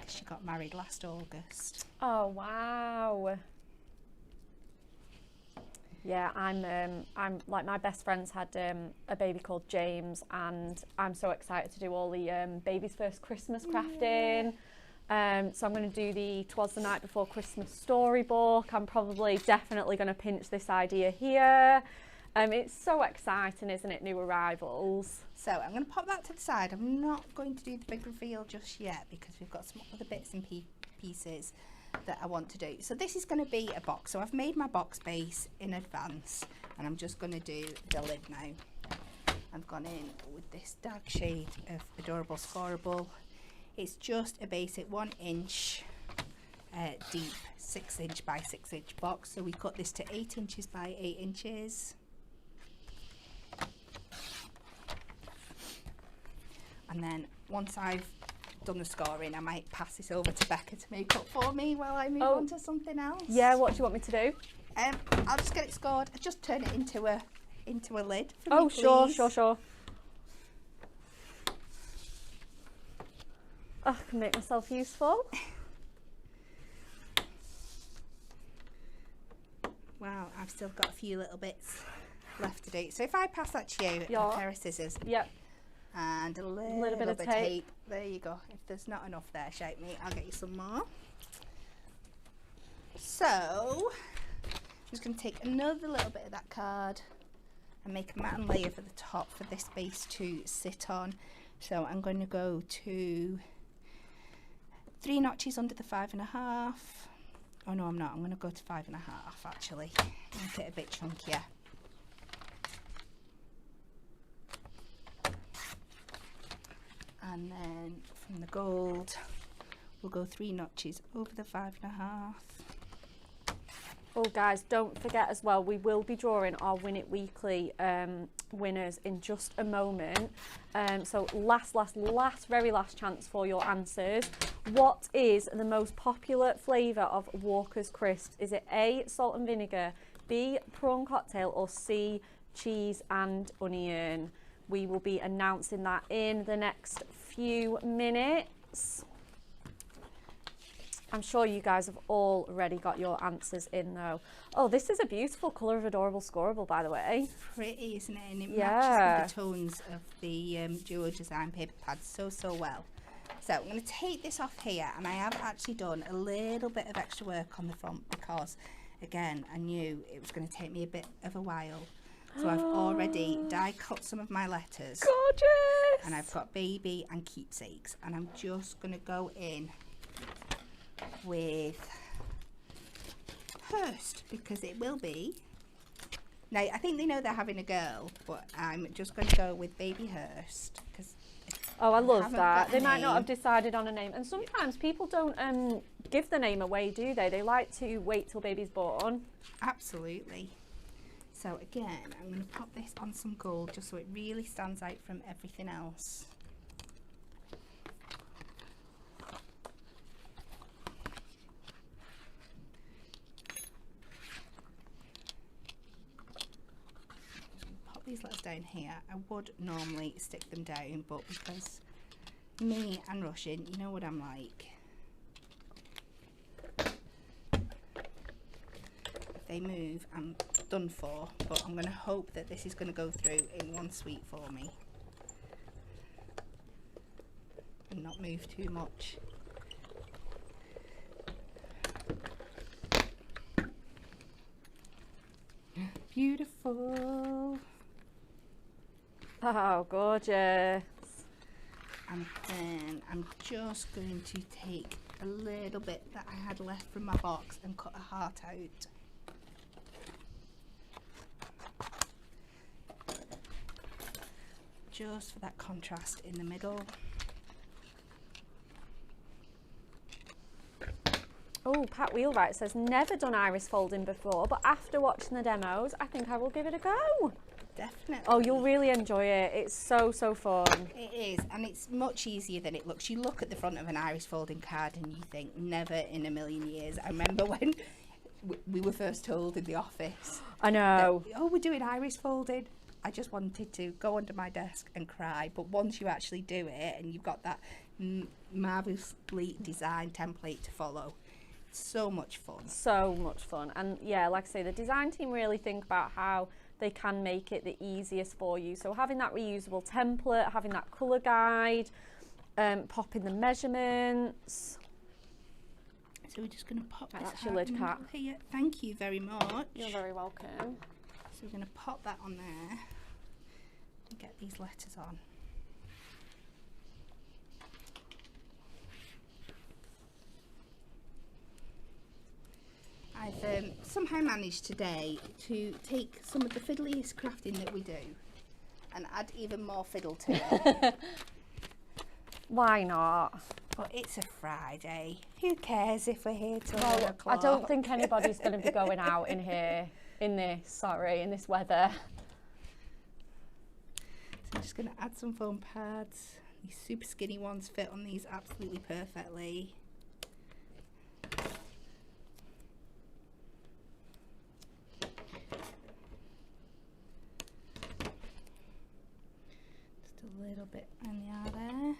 Speaker 2: She got married last August.
Speaker 1: Oh, wow. Yeah, I'm like, my best friend's had a baby called James, and I'm so excited to do all the baby's first Christmas crafting. So I'm going to do the Twas the Night Before Christmas storybook. I'm definitely going to pinch this idea here. It's so exciting, isn't it, new arrivals?
Speaker 2: So I'm going to pop that to the side. I'm not going to do the big reveal just yet, because we've got some other bits and pieces that I want to do. So this is going to be a box. So I've made my box base in advance, and I'm just going to do the lid now. I've gone in with this dark shade of Adorable Scorable. It's just a basic 1 inch deep 6-inch by 6-inch box. So we cut this to 8 inches by 8 inches. And then once I've done the scoring, I might pass this over to Becca to make up for me while I move on to something else.
Speaker 1: Yeah, what do you want me to do?
Speaker 2: I'll just get it scored. I'll just turn it into a lid for
Speaker 1: me,
Speaker 2: please.
Speaker 1: Sure. I can make myself useful.
Speaker 2: Wow, I've still got a few little bits left to do. So if I pass that to you, a pair of scissors.
Speaker 1: Yep.
Speaker 2: And a little bit of tape. There you go. If there's not enough there, shout me. I'll get you some more. So I'm just going to take another little bit of that card and make a matte layer for the top for this base to sit on. So I'm going to go to 3 notches under the 5.5. Oh no, I'm not. I'm going to go to 5.5 actually. Make it a bit chunkier. And then from the gold, we'll go 3 notches over the 5.5.
Speaker 1: Oh guys, don't forget as well, we will be drawing our Win It Weekly winners in just a moment. So very last chance for your answers. What is the most popular flavour of Walker's Crisps? Is it A, salt and vinegar, B, prawn cocktail, or C, cheese and onion? We will be announcing that in the next few minutes. I'm sure you guys have already got your answers in though. Oh, this is a beautiful colour of Adorable Scoreable, by the way.
Speaker 2: Pretty, isn't it? And it matches with the tones of the Duo Design paper pads so well. So I'm going to take this off here, and I have actually done a little bit of extra work on the front because, again, I knew it was going to take me a bit of a while. So I've already die cut some of my letters.
Speaker 1: Gorgeous!
Speaker 2: And I've got baby and keepsakes, and I'm just going to go in with Hurst because it will be. Now I think they know they're having a girl, but I'm just going to go with baby Hurst because.
Speaker 1: Oh, I love that. They might not have decided on a name, and sometimes people don't give the name away, do they? They like to wait till baby's born.
Speaker 2: Absolutely. So again, I'm going to pop this on some gold just so it really stands out from everything else. Pop these letters down here. I would normally stick them down, but because me and rushing, you know what I'm like. If they move, I'm done for, but I'm going to hope that this is going to go through in one sweep for me and not move too much. Beautiful.
Speaker 1: Oh, gorgeous.
Speaker 2: And then I'm just going to take a little bit that I had left from my box and cut a heart out. Just for that contrast in the middle.
Speaker 1: Oh, Pat Wheelwright says, never done iris folding before, but after watching the demos, I think I will give it a go.
Speaker 2: Definitely.
Speaker 1: Oh, you'll really enjoy it. It's so fun.
Speaker 2: It is, and it's much easier than it looks. You look at the front of an iris folding card and you think, never in a million years. I remember when we were first told in the office.
Speaker 1: I know.
Speaker 2: That, oh, we're doing iris folding. I just wanted to go under my desk and cry, but once you actually do it and you've got that marvellously designed template to follow, it's so much fun. So much fun.
Speaker 1: And yeah, like I say, the design team really think about how they can make it the easiest for you. So having that reusable template, having that colour guide, popping the measurements.
Speaker 2: So we're just going to pop this
Speaker 1: That's your lid cap.
Speaker 2: Here. Thank you very much.
Speaker 1: You're very welcome.
Speaker 2: So we're going to pop that on there and get these letters on. I've somehow managed today to take some of the fiddliest crafting that we do and add even more fiddle to it.
Speaker 1: Why not?
Speaker 2: But it's a Friday. Who cares if we're here till 1 o'clock?
Speaker 1: I don't think anybody's going to be going out in here in this weather.
Speaker 2: So I'm just going to add some foam pads. These super skinny ones fit on these absolutely perfectly. Just a little bit on the other.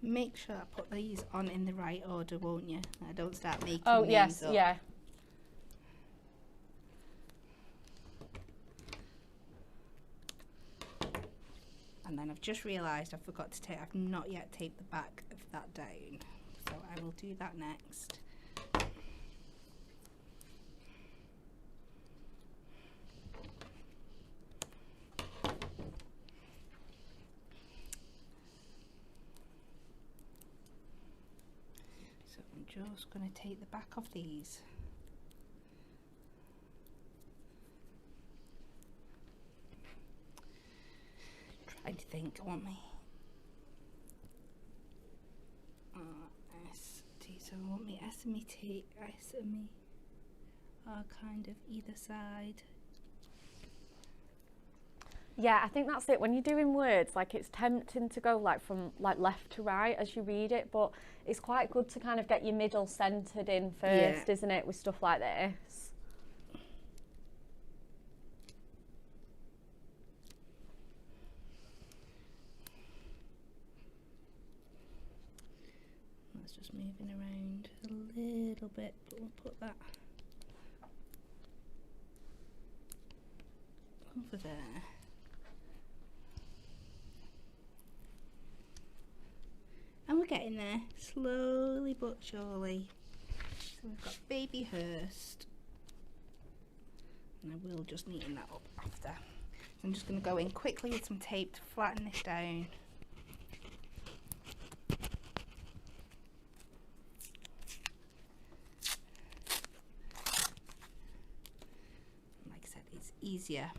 Speaker 2: Make sure I put these on in the right order, won't you? I don't start making
Speaker 1: Oh,
Speaker 2: these
Speaker 1: yes,
Speaker 2: up.
Speaker 1: yeah.
Speaker 2: And then I've just realised I forgot to I've not yet taped the back of that down. So I will do that next. So I'm just going to take the back of these. Trying to think, I want me ST, so I want me SME, are kind of either side.
Speaker 1: Yeah, I think that's it. When you're doing words, like it's tempting to go like from like left to right as you read it, but it's quite good to kind of get your middle centered in first, isn't it, with stuff like this?
Speaker 2: That's just moving around a little bit, but we'll put that over there. And we're getting there, slowly but surely. So we've got Baby Hurst. And I will just neaten that up after. So I'm just going to go in quickly with some tape to flatten this down. Like I said, it's easier.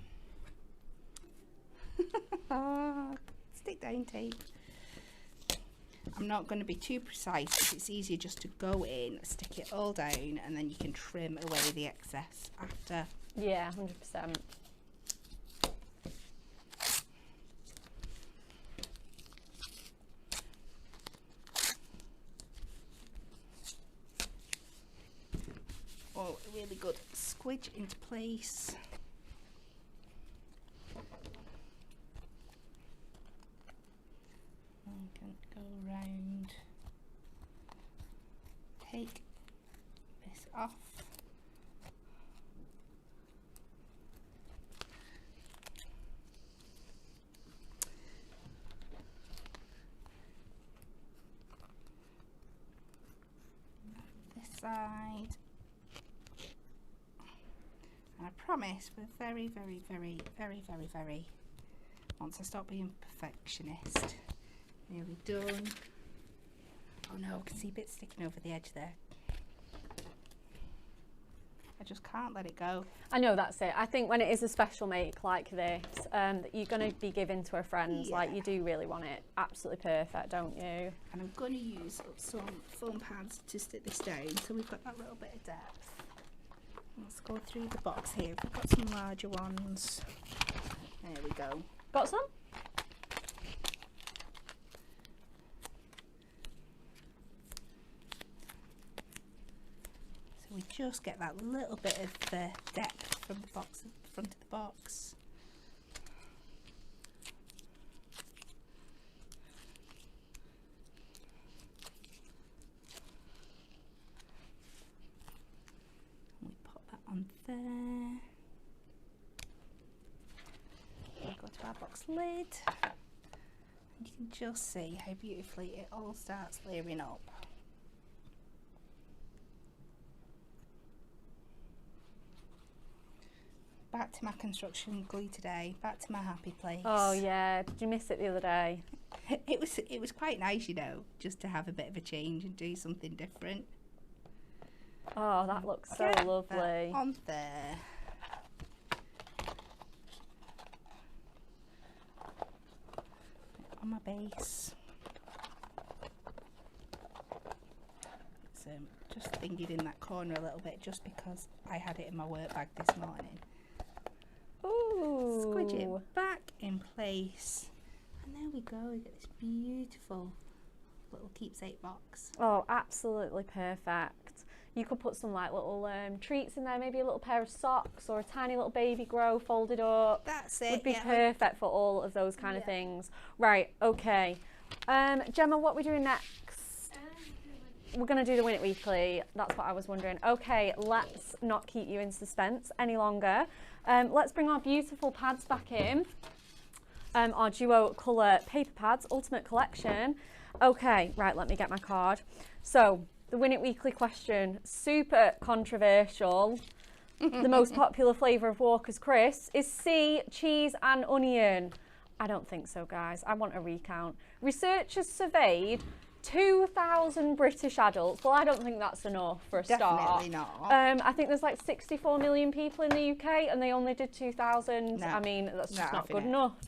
Speaker 2: Stick down tape. I'm not going to be too precise. It's easier just to go in, stick it all down, and then you can trim away the excess after.
Speaker 1: Yeah, 100%.
Speaker 2: Oh, really good squidge into place. I can go around, take this off. This side. And I promise we're very, once I stop being perfectionist. Nearly done. Oh no, I can see bits sticking over the edge there. I just can't let it go.
Speaker 1: I know, that's it. I think when it is a special make like this, that you're going to be giving to a friend, like you do really want it absolutely perfect, don't you?
Speaker 2: And I'm going to use some foam pads to stick this down, so we've got that little bit of depth. Let's go through the box here. We've got some larger ones. There we go.
Speaker 1: Got some?
Speaker 2: So we just get that little bit of the depth from the box, front of the box. On there. We go to our box lid, and you can just see how beautifully it all starts layering up. Back to my construction glue today, back to my happy place.
Speaker 1: Oh yeah, did you miss it the other day?
Speaker 2: It was quite nice, you know, just to have a bit of a change and do something different.
Speaker 1: Oh, that looks so lovely.
Speaker 2: On there. On my base. So just thinking in that corner a little bit, just because I had it in my work bag this morning.
Speaker 1: Ooh.
Speaker 2: Squidge it back in place. And there we go, we get this beautiful little keepsake box.
Speaker 1: Oh, absolutely perfect. You could put some like little treats in there, maybe a little pair of socks or a tiny little baby grow folded up.
Speaker 2: That's it.
Speaker 1: Would be perfect for all of those kind of things. Right, okay. Gemma, what are we doing next? We're going to do the Win It Weekly. That's what I was wondering. Okay, let's not keep you in suspense any longer. Let's bring our beautiful pads back in. Our duo colour paper pads, Ultimate Collection. Okay, right, let me get my card. So, the Win It Weekly question, super controversial. The most popular flavour of Walker's Crisps is C, cheese and onion. I don't think so, guys. I want a recount. Researchers surveyed 2,000 British adults. Well, I don't think that's enough for a start.
Speaker 2: Definitely not.
Speaker 1: I think there's like 64 million people in the UK and they only did 2,000.
Speaker 2: No,
Speaker 1: I mean, that's just not good
Speaker 2: it.
Speaker 1: enough.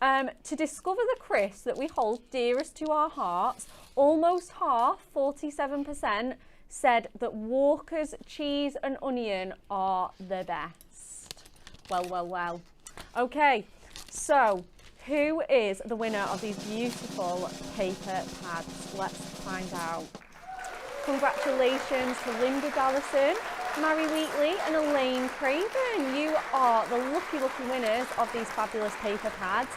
Speaker 1: To discover the crisps that we hold dearest to our hearts, almost half, 47%, said that Walker's cheese and onion are the best. Well, well, well. Okay, so who is the winner of these beautiful paper pads? Let's find out. Congratulations to Linda Dallison, Mary Wheatley and Elaine Craven. You are the lucky winners of these fabulous paper pads.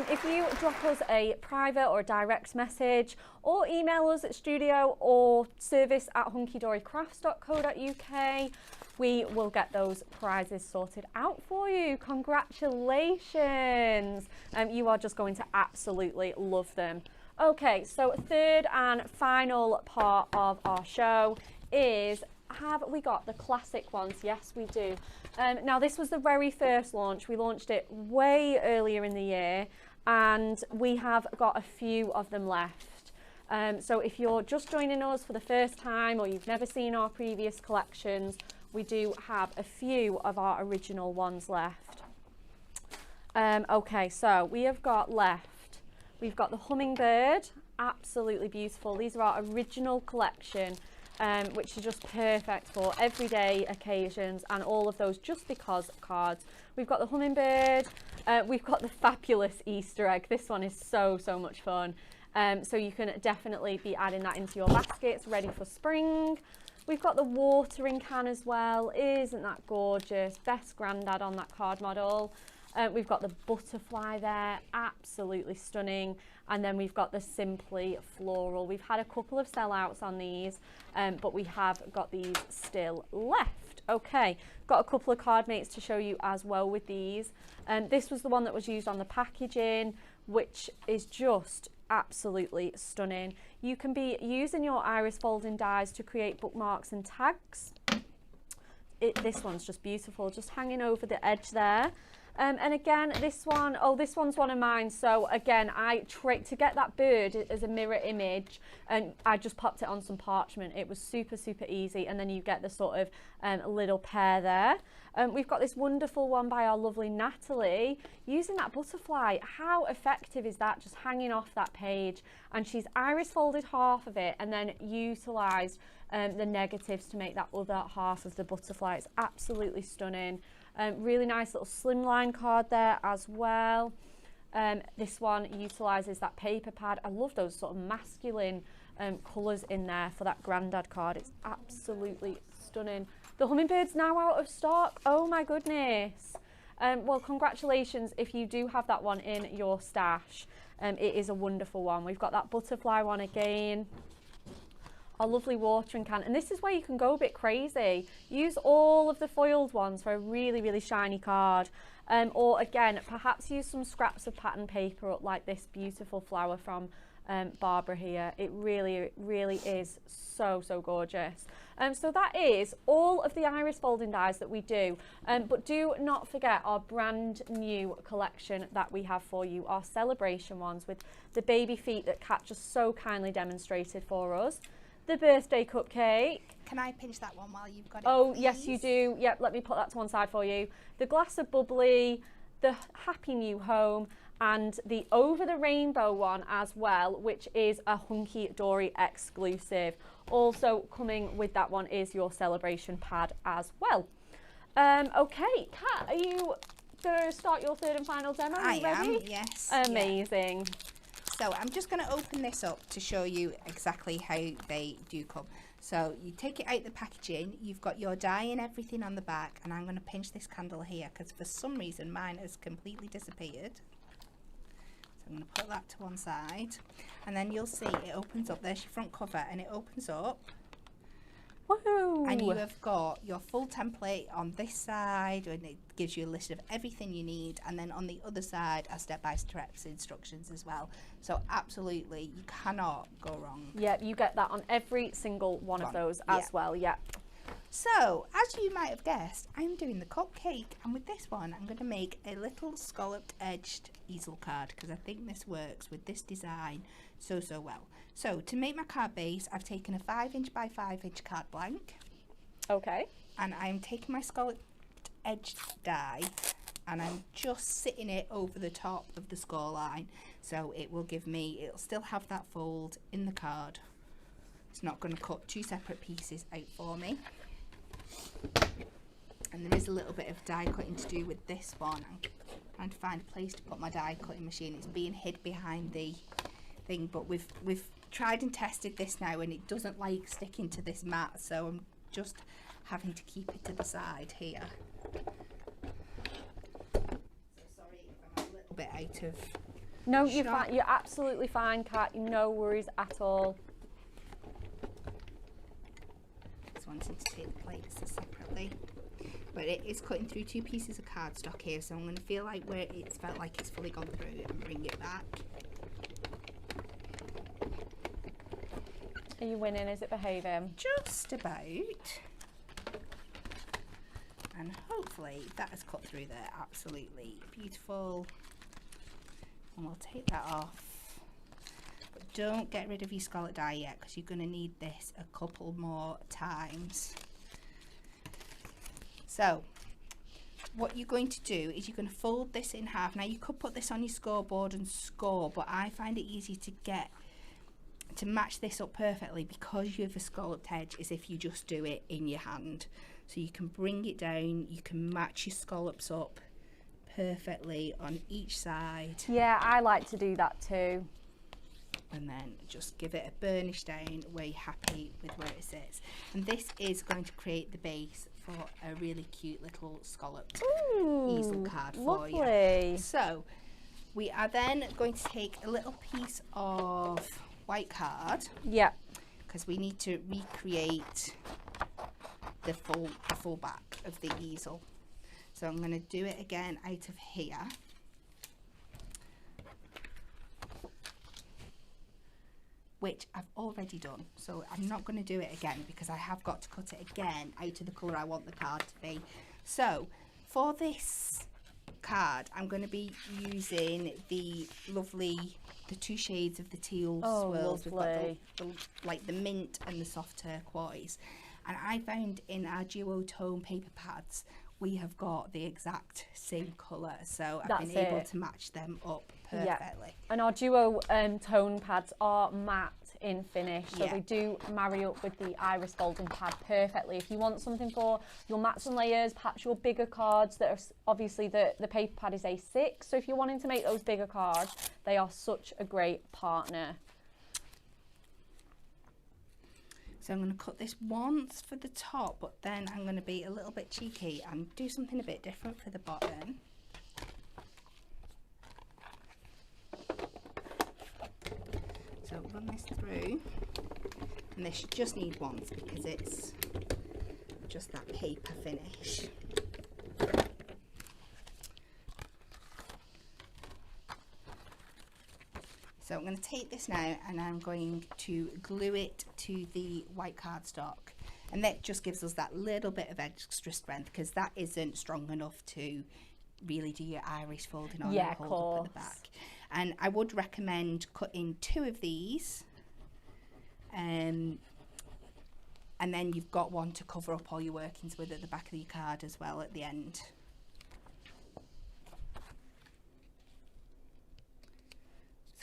Speaker 1: If you drop us a private or a direct message or email us at studio or service@hunkydorycrafts.co.uk, we will get those prizes sorted out for you. Congratulations. You are just going to absolutely love them. Okay, so third and final part of our show is, have we got the classic ones? Yes, we do. Now, this was the very first launch. We launched it way earlier in the year, and we have got a few of them left. So if you're just joining us for the first time or you've never seen our previous collections, we do have a few of our original ones left. Okay, so we have got left, we've got the hummingbird, absolutely beautiful. These are our original collection, which is just perfect for everyday occasions and all of those just because cards. We've got the hummingbird, we've got the fabulous Easter egg. This one is so much fun. So you can definitely be adding that into your baskets, ready for spring. We've got the watering can as well. Isn't that gorgeous? Best Grandad on that card model. We've got the butterfly there, absolutely stunning. And then we've got the Simply Floral. We've had a couple of sellouts on these, but we have got these still left. Okay, got a couple of card mates to show you as well with these. This was the one that was used on the packaging, which is just absolutely stunning. You can be using your iris folding dies to create bookmarks and tags. This one's just beautiful, just hanging over the edge there. And again, this one, this one's one of mine. So again, to get that bird as a mirror image, and I just popped it on some parchment. It was super easy, and then you get the sort of little pair there. We've got this wonderful one by our lovely Natalie, using that butterfly. How effective is that, just hanging off that page? And she's iris folded half of it and then utilised the negatives to make that other half of the butterfly. It's absolutely stunning. Really nice little slimline card there as well. This one utilises that paper pad. I love those sort of masculine colours in there for that Grandad card. It's absolutely stunning. The hummingbird's now out of stock. Oh my goodness. Well, congratulations if you do have that one in your stash. It is a wonderful one. We've got that butterfly one again. Our lovely watering can, and this is where you can go a bit crazy. Use all of the foiled ones for a really shiny card, or again, perhaps use some scraps of pattern paper like this beautiful flower from Barbara here. It really is so gorgeous. So that is all of the iris folding dies that we do, but do not forget our brand new collection that we have for you, our celebration ones with the baby feet that Kat just so kindly demonstrated for us. The birthday cupcake.
Speaker 2: Can I pinch that one while you've got it?
Speaker 1: Oh,
Speaker 2: please?
Speaker 1: yes, you do. Yep, let me put that to one side for you. The glass of bubbly, the happy new home, and the over the rainbow one as well, which is a Hunky Dory exclusive. Also coming with that one is your celebration pad as well. Okay, Kat, are you going to start your third and final demo?
Speaker 2: I
Speaker 1: am,
Speaker 2: yes.
Speaker 1: Amazing.
Speaker 2: Yeah. So I'm just going to open this up to show you exactly how they do come. So you take it out the packaging, you've got your die and everything on the back, and I'm going to pinch this candle here because for some reason mine has completely disappeared. So I'm going to put that to one side, and then you'll see it opens up. There's your front cover, and it opens up.
Speaker 1: Woohoo!
Speaker 2: And you have got your full template on this side, and it gives you a list of everything you need, and then on the other side are step-by-step instructions as well. So absolutely, you cannot go wrong.
Speaker 1: Yeah, you get that on every single one of those as well, yeah.
Speaker 2: So, as you might have guessed, I'm doing the cupcake, and with this one, I'm going to make a little scalloped edged easel card because I think this works with this design so well. So, to make my card base, I've taken a 5" by 5" card blank.
Speaker 1: Okay.
Speaker 2: And I'm taking my scalloped edged die, and I'm just sitting it over the top of the score line, so it will give me, it'll still have that fold in the card. it's not going to cut two separate pieces out for me. And there is a little bit of die cutting to do with this one. I'm trying to find a place to put my die cutting machine. It's being hid behind the thing, but we've tried and tested this now, and it doesn't like sticking to this mat, so I'm just having to keep it to the side here. So sorry if I'm a little bit out of
Speaker 1: No, you're fine. You're absolutely fine, Kat. No worries at all.
Speaker 2: Just wanting to take the plates separately. But it is cutting through two pieces of cardstock here, so I'm going to feel like where it's felt like it's fully gone through and bring it back.
Speaker 1: Are you winning? Is it behaving?
Speaker 2: Just about. And hopefully that has cut through there. Absolutely beautiful. And we'll take that off. But don't get rid of your scallop die yet, because you're going to need this a couple more times. So what you're going to do is you're going to fold this in half. Now you could put this on your scoreboard and score, but I find it easy to match this up perfectly because you have a scalloped edge is if you just do it in your hand. So you can bring it down, you can match your scallops up perfectly on each side.
Speaker 1: Yeah, I like to do that too.
Speaker 2: And then just give it a burnish down where you're happy with where it sits. And this is going to create the base for a really cute little scalloped easel card for you. So we are then going to take a little piece of white card.
Speaker 1: Yeah.
Speaker 2: Because we need to recreate the full back of the easel. So I'm going to do it again out of here. Which I've already done, so I'm not going to do it again because I have got to cut it again out of the colour I want the card to be. So for this card I'm going to be using the two shades of the teal swirls. We've got like the mint and the soft turquoise, and I found in our duotone paper pads we have got the exact same colour, so I've been able to match them up perfectly. Yeah.
Speaker 1: And our duo tone pads are matte in finish, so they do marry up with the iris folding pad perfectly. If you want something for your mats and layers, perhaps your bigger cards that are obviously the paper pad is A6, so if you're wanting to make those bigger cards, they are such a great partner.
Speaker 2: So I'm going to cut this once for the top, but then I'm going to be a little bit cheeky and do something a bit different for the bottom. So run this through, and this should just need once because it's just that paper finish. So I'm going to take this now and I'm going to glue it to the white cardstock, and that just gives us that little bit of extra strength because that isn't strong enough to really do your iris folding on and hold up at the back. And I would recommend cutting 2 of these, and then you've got one to cover up all your workings with at the back of your card as well at the end.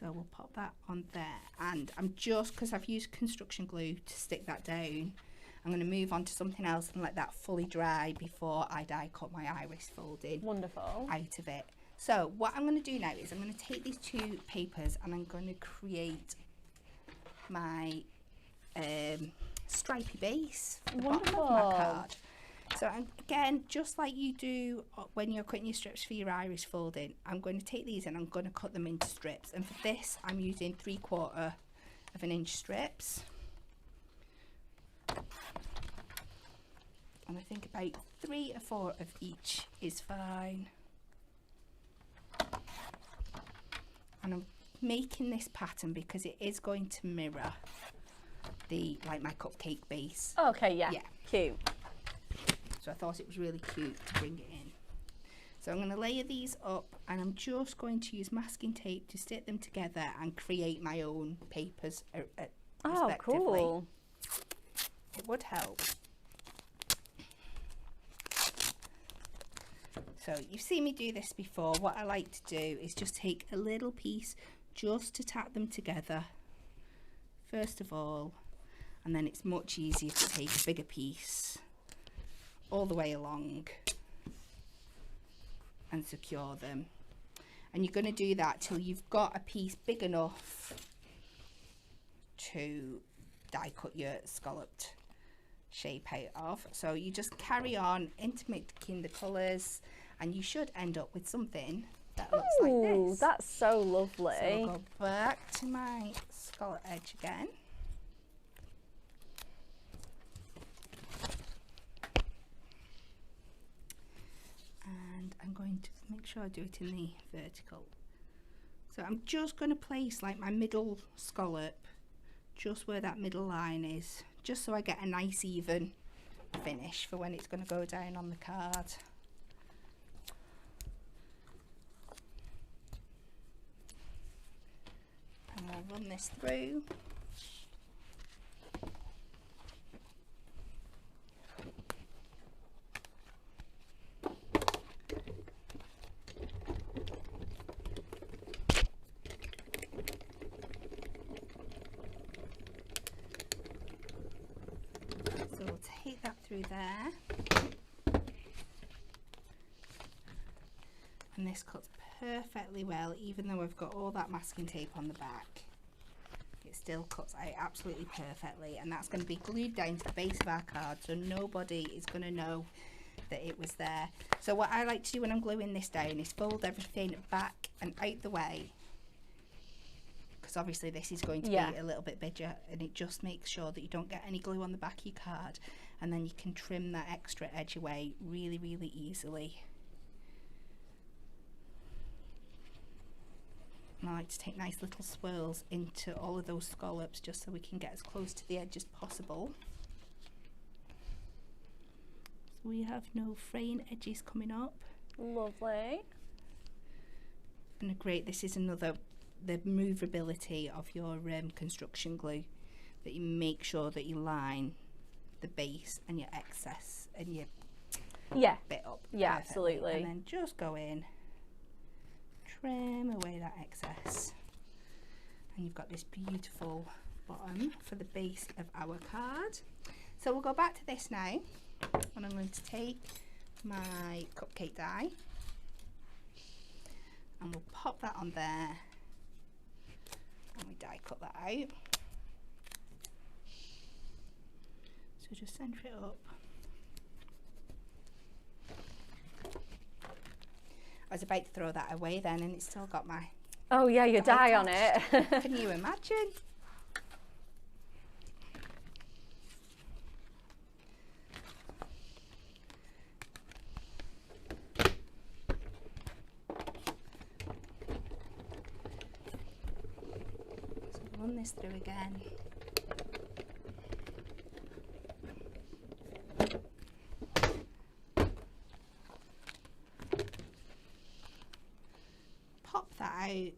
Speaker 2: So we'll pop that on there, and I'm just, because I've used construction glue to stick that down, I'm going to move on to something else and let that fully dry before I die cut my iris folding out of it. So what I'm going to do now is I'm going to take these 2 papers and I'm going to create my stripy base for the bottom of my card. So again, just like you do when you're cutting your strips for your iris folding, I'm going to take these and I'm going to cut them into strips. And for this, I'm using 3/4 of an inch strips. And I think about 3 or 4 of each is fine. And I'm making this pattern because it is going to mirror like my cupcake base.
Speaker 1: Okay, yeah, cute.
Speaker 2: So I thought it was really cute to bring it in. So I'm going to layer these up, and I'm just going to use masking tape to stick them together and create my own papers respectively.
Speaker 1: Cool.
Speaker 2: It would help. So you've seen me do this before. What I like to do is just take a little piece just to tap them together first of all, And then it's much easier to take a bigger piece all the way along and secure them. And you're going to do that till you've got a piece big enough to die cut your scalloped shape out of. So you just carry on intermixing the colours, and you should end up with something that looks like this.
Speaker 1: That's so lovely.
Speaker 2: So I'll go back to my scallop edge again. And I'm going to make sure I do it in the vertical. So I'm just going to place like my middle scallop just where that middle line is, just so I get a nice even finish for when it's going to go down on the card. And I'll run this through. So we'll take that through there. And this cuts perfectly well, even though I've got all that masking tape on the back. It still cuts out absolutely perfectly, and that's going to be glued down to the base of our card, so nobody is going to know that it was there. So what I like to do when I'm gluing this down is fold everything back and out the way, because obviously this is going to be a little bit bigger, and it just makes sure that you don't get any glue on the back of your card, and then you can trim that extra edge away really, really easily. And I like to take nice little swirls into all of those scallops just so we can get as close to the edge as possible. So we have no fraying edges coming up.
Speaker 1: Lovely.
Speaker 2: And this is another, the movability of your construction glue, that you make sure that you line the base and your excess and your bit up.
Speaker 1: Yeah,
Speaker 2: perfectly.
Speaker 1: absolutely.
Speaker 2: And then just go in, trim away that excess, and you've got this beautiful bottom for the base of our card. So we'll go back to this now, and I'm going to take my cupcake die and we'll pop that on there, and we die cut that out. So just centre it up. I was about to throw that away then, and it's still got my...
Speaker 1: Oh yeah, your die on it.
Speaker 2: Can you imagine? So run this through again. Pop that out,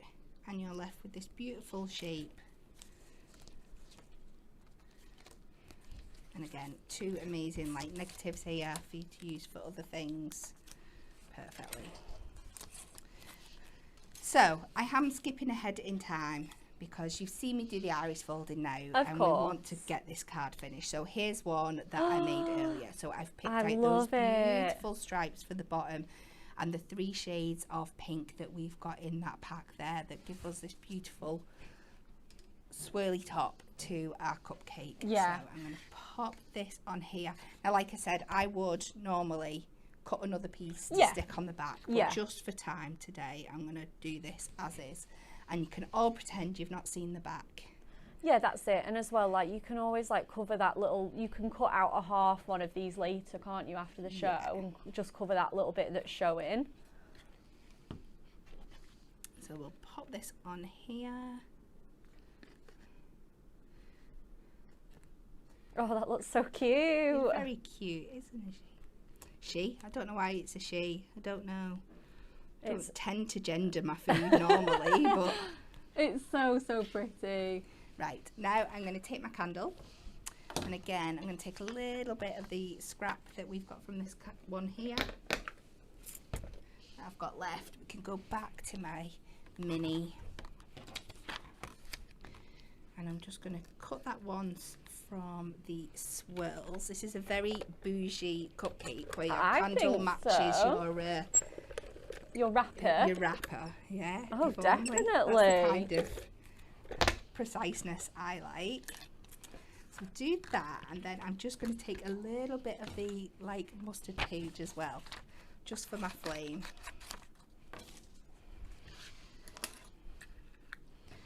Speaker 2: and you're left with this beautiful shape. And again, two amazing like negatives here for you to use for other things perfectly. So I am skipping ahead in time because you've seen me do the iris folding now, and we want to get this card finished. So here's one that I made earlier. So I've picked out those beautiful stripes for the bottom, and the 3 shades of pink that we've got in that pack there that give us this beautiful swirly top to our cupcake.
Speaker 1: Yeah.
Speaker 2: So I'm going to pop this on here. Now, like I said, I would normally cut another piece to stick on the back, but just for time today, I'm going to do this as is. And you can all pretend you've not seen the back.
Speaker 1: Yeah, that's it. And as well, like, you can always like cover that little, you can cut out a half one of these later, can't you, after the show, and just cover that little bit that's showing.
Speaker 2: So we'll pop this on here.
Speaker 1: Oh, that looks so cute.
Speaker 2: It's very cute, isn't it? She? I don't know why it's a she. I don't know. I don't tend to gender my food normally, but...
Speaker 1: It's so, so pretty.
Speaker 2: Right, now I'm going to take my candle, and again I'm going to take a little bit of the scrap that we've got from this one here that I've got left. We can go back to my mini, and I'm just going to cut that once from the swirls. This is a very bougie cupcake where your
Speaker 1: I
Speaker 2: candle
Speaker 1: think
Speaker 2: matches
Speaker 1: so. Your wrapper.
Speaker 2: your wrapper, yeah.
Speaker 1: Oh,
Speaker 2: if only.
Speaker 1: definitely.
Speaker 2: That's the kind of preciseness I like. So do that, and then I'm just going to take a little bit of the like mustard page as well, just for my flame.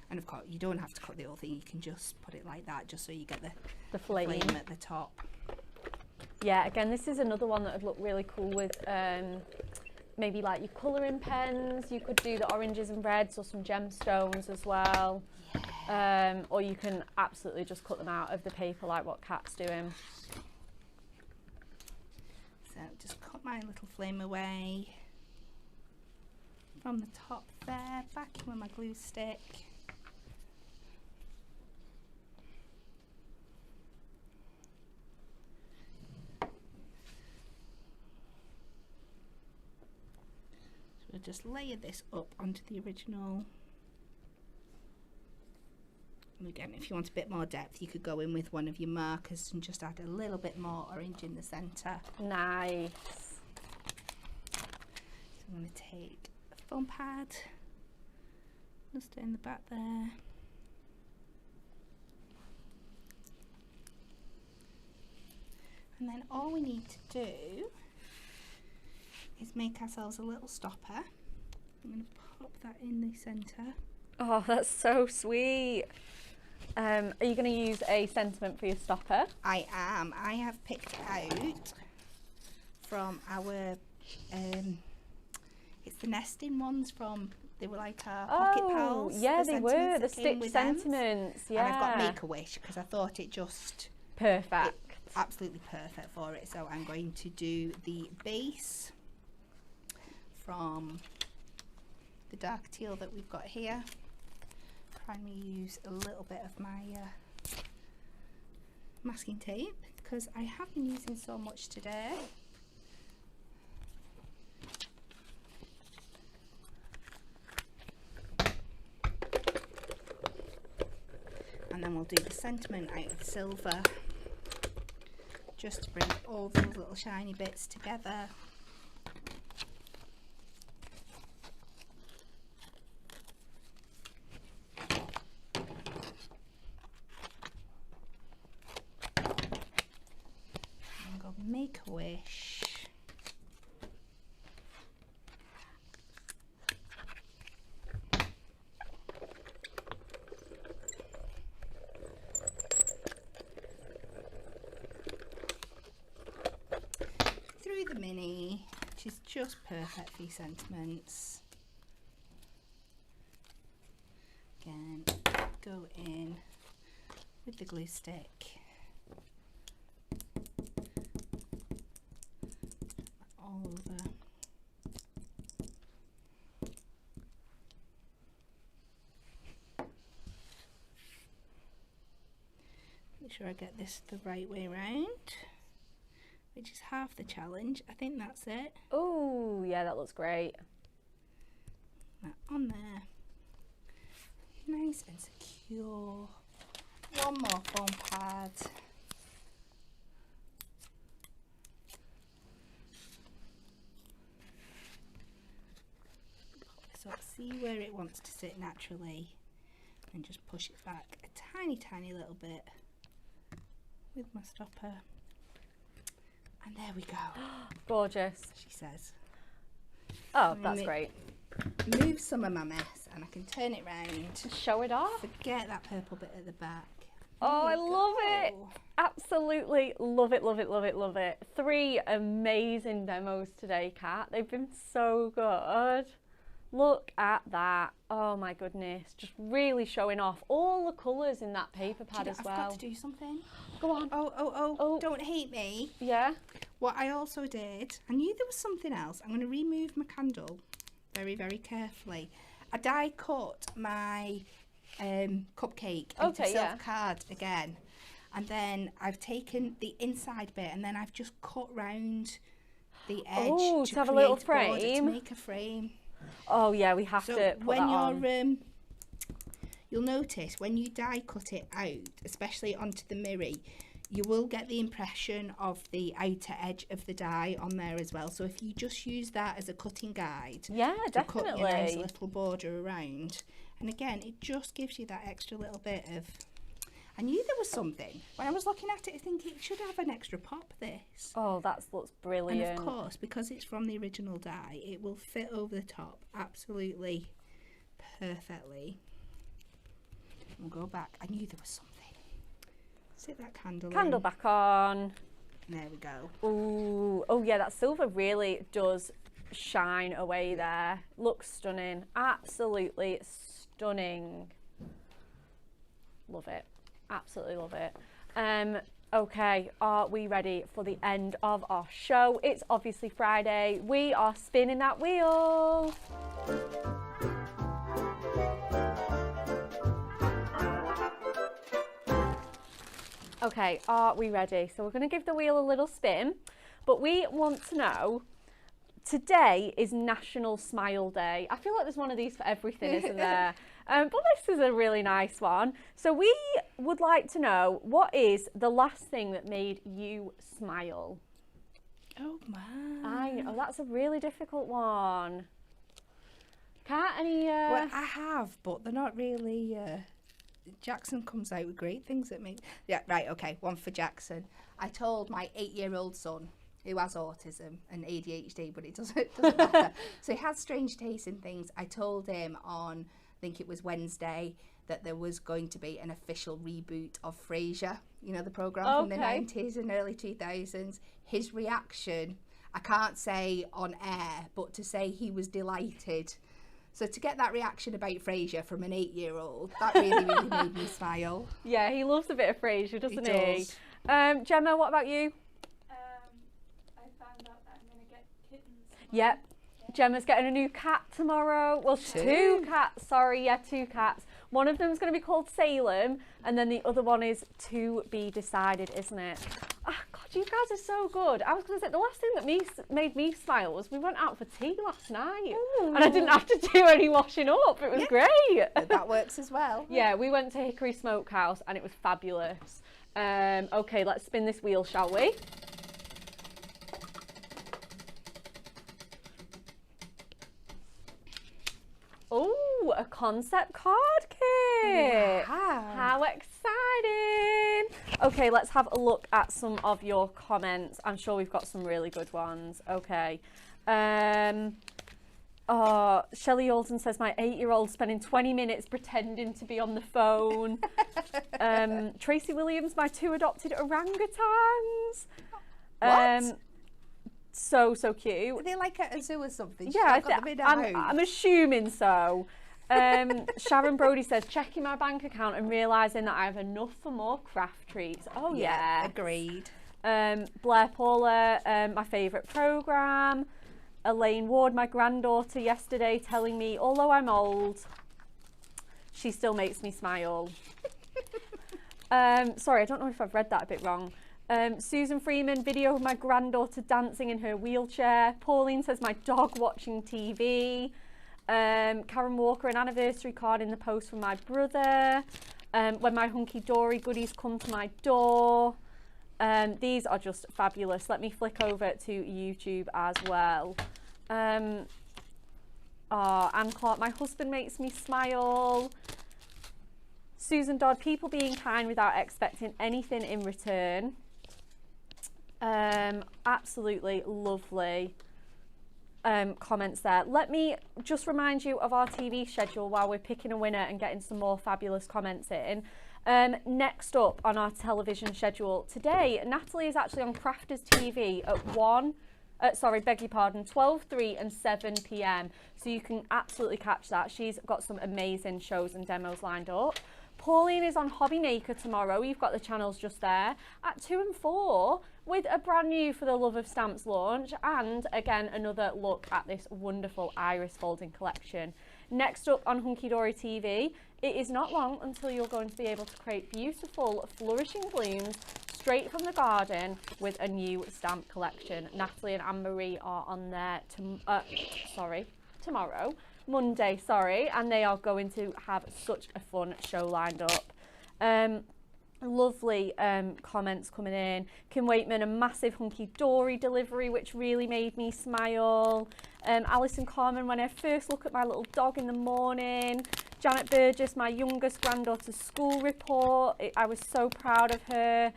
Speaker 2: And of course, you don't have to cut the whole thing, you can just put it like that, just so you get the flame at the top.
Speaker 1: Yeah, again, this is another one that would look really cool with maybe like your colouring pens. You could do the oranges and reds or some gemstones as well. Yeah. Or you can absolutely just cut them out of the paper like what Kat's doing.
Speaker 2: So just cut my little flame away from the top there, back in with my glue stick. So we'll just layer this up onto the original. And again, if you want a bit more depth, you could go in with one of your markers and just add a little bit more orange in the centre.
Speaker 1: Nice.
Speaker 2: So I'm going to take a foam pad, just in the back there. And then all we need to do is make ourselves a little stopper. I'm going to pop that in the centre.
Speaker 1: Oh, that's so sweet. Are you going to use a sentiment for your stopper?
Speaker 2: I am. I have picked out from our, it's the nesting ones from, they were like our pocket pals.
Speaker 1: Yeah, they were, the stitch sentiments, yeah.
Speaker 2: And I've got Make-A-Wish because I thought it just...
Speaker 1: Perfect.
Speaker 2: Absolutely perfect for it. So I'm going to do the base from the dark teal that we've got here. Primary use a little bit of my masking tape because I have been using so much today. And then we'll do the sentiment out of silver just to bring all those little shiny bits together. Make-A-Wish. Through the mini, which is just perfect for your sentiments. Again, go in with the glue stick. Over. Make sure I get this the right way round, which is half the challenge. I think that's it.
Speaker 1: Oh, yeah, that looks great.
Speaker 2: That on there. Nice and secure. One more foam pad. So see where it wants to sit naturally and just push it back a tiny little bit with my stopper, and there we go.
Speaker 1: Gorgeous,
Speaker 2: she says.
Speaker 1: Oh, that's great.
Speaker 2: Move some of my mess and I can turn it round.
Speaker 1: Show it off.
Speaker 2: Forget that purple bit at the back.
Speaker 1: Oh, I love it. Absolutely love it, love it, love it, love it. 3 amazing demos today, Kat. They've been so good. Look at that. Oh my goodness. Just really showing off all the colours in that paper pad as well.
Speaker 2: I've got to do something.
Speaker 1: Go on.
Speaker 2: Oh, don't hate me.
Speaker 1: Yeah.
Speaker 2: What I also did, I knew there was something else. I'm going to remove my candle very carefully. I die cut my cupcake into silk card again. And then I've taken the inside bit and then I've just cut round the edge
Speaker 1: to have a little frame.
Speaker 2: To make a frame.
Speaker 1: Oh yeah, we have to put
Speaker 2: when
Speaker 1: that on.
Speaker 2: you'll notice when you die cut it out, especially onto the mirror, you will get the impression of the outer edge of the die on there as well. So if you just use that as a cutting guide,
Speaker 1: yeah,
Speaker 2: to
Speaker 1: definitely
Speaker 2: cut your nice little border around, and again, it just gives you that extra little bit of. I knew there was something when I was looking at it. I think it should have an extra pop. This.
Speaker 1: Oh, that looks brilliant.
Speaker 2: And of course, because it's from the original die, it will fit over the top absolutely perfectly. We'll go back. I knew there was something. Sit that candle in.
Speaker 1: Back on.
Speaker 2: There we go.
Speaker 1: Ooh, oh yeah, that silver really does shine away there. Looks stunning, absolutely stunning. Love it, absolutely love it. Okay, are we ready for the end of our show? It's obviously Friday. We are spinning that wheel. Okay, are we ready? So we're going to give the wheel a little spin, but we want to know, today is National Smile Day. I feel like there's one of these for everything, isn't there? But this is a really nice one. So we would like to know, what is the last thing that made you smile?
Speaker 2: Oh my.
Speaker 1: I know, that's a really difficult one. Can't any...
Speaker 2: Well, I have, but they're not really... Jackson comes out with great things that make... Yeah, right, okay, one for Jackson. I told my 8-year-old son, who has autism and ADHD, but it doesn't matter. So he has strange taste in things. I told him on, I think it was Wednesday, that there was going to be an official reboot of Frasier, you know, the programme from the 90s and early 2000s. His reaction, I can't say on air, but to say he was delighted. So to get that reaction about Frasier from an 8-year-old, that really made me smile.
Speaker 1: Yeah, he loves a bit of Frasier, doesn't he?
Speaker 2: Does.
Speaker 1: Gemma, what about you?
Speaker 3: I found out that I'm going to get kittens tomorrow.
Speaker 1: Yep. Gemma's getting a new cat tomorrow. Well, two cats, sorry. Yeah, 2 cats. One of them's going to be called Salem, and then the other one is to be decided, isn't it? Oh, God, you guys are so good. I was going to say, the last thing that made me smile was we went out for tea last night. Ooh. And I didn't have to do any washing up. It was great.
Speaker 2: That works as well.
Speaker 1: Yeah, we went to Hickory Smokehouse and it was fabulous. Okay, let's spin this wheel, shall we? Oh, a concept card kit.
Speaker 2: Wow.
Speaker 1: How exciting. Okay, let's have a look at some of your comments. I'm sure we've got some really good ones. Okay. Oh, Shelley Alton says, my 8-year-old spending 20 minutes pretending to be on the phone. Tracy Williams, my 2 adopted orangutans.
Speaker 2: What?
Speaker 1: So cute.
Speaker 2: Are they like at a zoo or something?
Speaker 1: Yeah, I'm assuming so. Sharon Brody says, checking my bank account and realising that I have enough for more craft treats. Oh yeah.
Speaker 2: Agreed.
Speaker 1: Blair Paula, my favourite programme. Elaine Ward, my granddaughter, yesterday telling me, although I'm old, she still makes me smile. Sorry, I don't know if I've read that a bit wrong. Susan Freeman, video of my granddaughter dancing in her wheelchair. Pauline says, my dog watching TV. Karen Walker, an anniversary card in the post from my brother. When my hunky dory goodies come to my door. These are just fabulous. Let me flick over to YouTube as well. Anne Clark, my husband makes me smile. Susan Dodd, people being kind without expecting anything in return. Absolutely lovely comments there. Let me just remind you of our TV schedule while we're picking a winner and getting some more fabulous comments in. Next up on our television schedule today, Natalie is actually on Crafters TV at 12, 3 and 7 p.m. So you can absolutely catch that. She's got some amazing shows and demos lined up. Pauline is on Hobby Maker tomorrow. You've got the channels just there at 2 and 4 with a brand new For the Love of Stamps launch and again another look at this wonderful iris folding collection. Next up on Hunky Dory TV, it is not long until you're going to be able to create beautiful flourishing blooms straight from the garden with a new stamp collection. Natalie and Anne-Marie are on there tomorrow Monday, sorry, and they are going to have such a fun show lined up. Lovely comments coming in. Kim Waitman, a massive hunky dory delivery, which really made me smile. Alison Carmen, when I first look at my little dog in the morning. Janet Burgess, my youngest granddaughter's school report. I was so proud of her.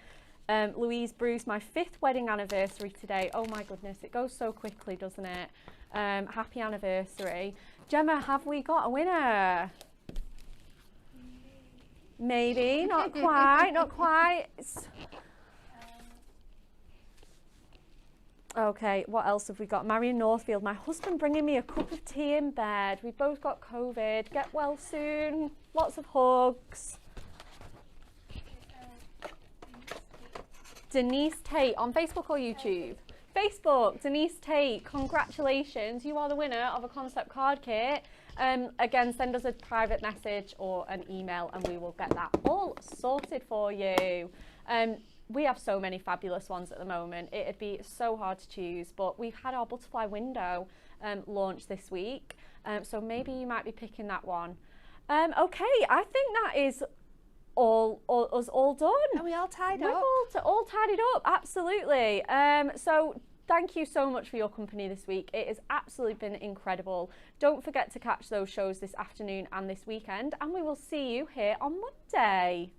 Speaker 1: Louise Bruce, my 5th wedding anniversary today. Oh my goodness, it goes so quickly, doesn't it? Happy anniversary. Gemma, have we got a winner? Maybe, not quite, not quite. Okay, what else have we got? Marion Northfield, my husband bringing me a cup of tea in bed. We've both got COVID. Get well soon. Lots of hugs. Denise Tate on Facebook or YouTube? Facebook, Denise Tate, congratulations. You are the winner of a concept card kit. Again, send us a private message or an email and we will get that all sorted for you. We have so many fabulous ones at the moment. It'd be so hard to choose, but we've had our butterfly window launch this week. So maybe you might be picking that one. Okay, I think that is all done.
Speaker 2: Are we all tied
Speaker 1: We're
Speaker 2: up?
Speaker 1: all tidied up, absolutely. So thank you so much for your company this week. It has absolutely been incredible. Don't forget to catch those shows this afternoon and this weekend, and we will see you here on Monday.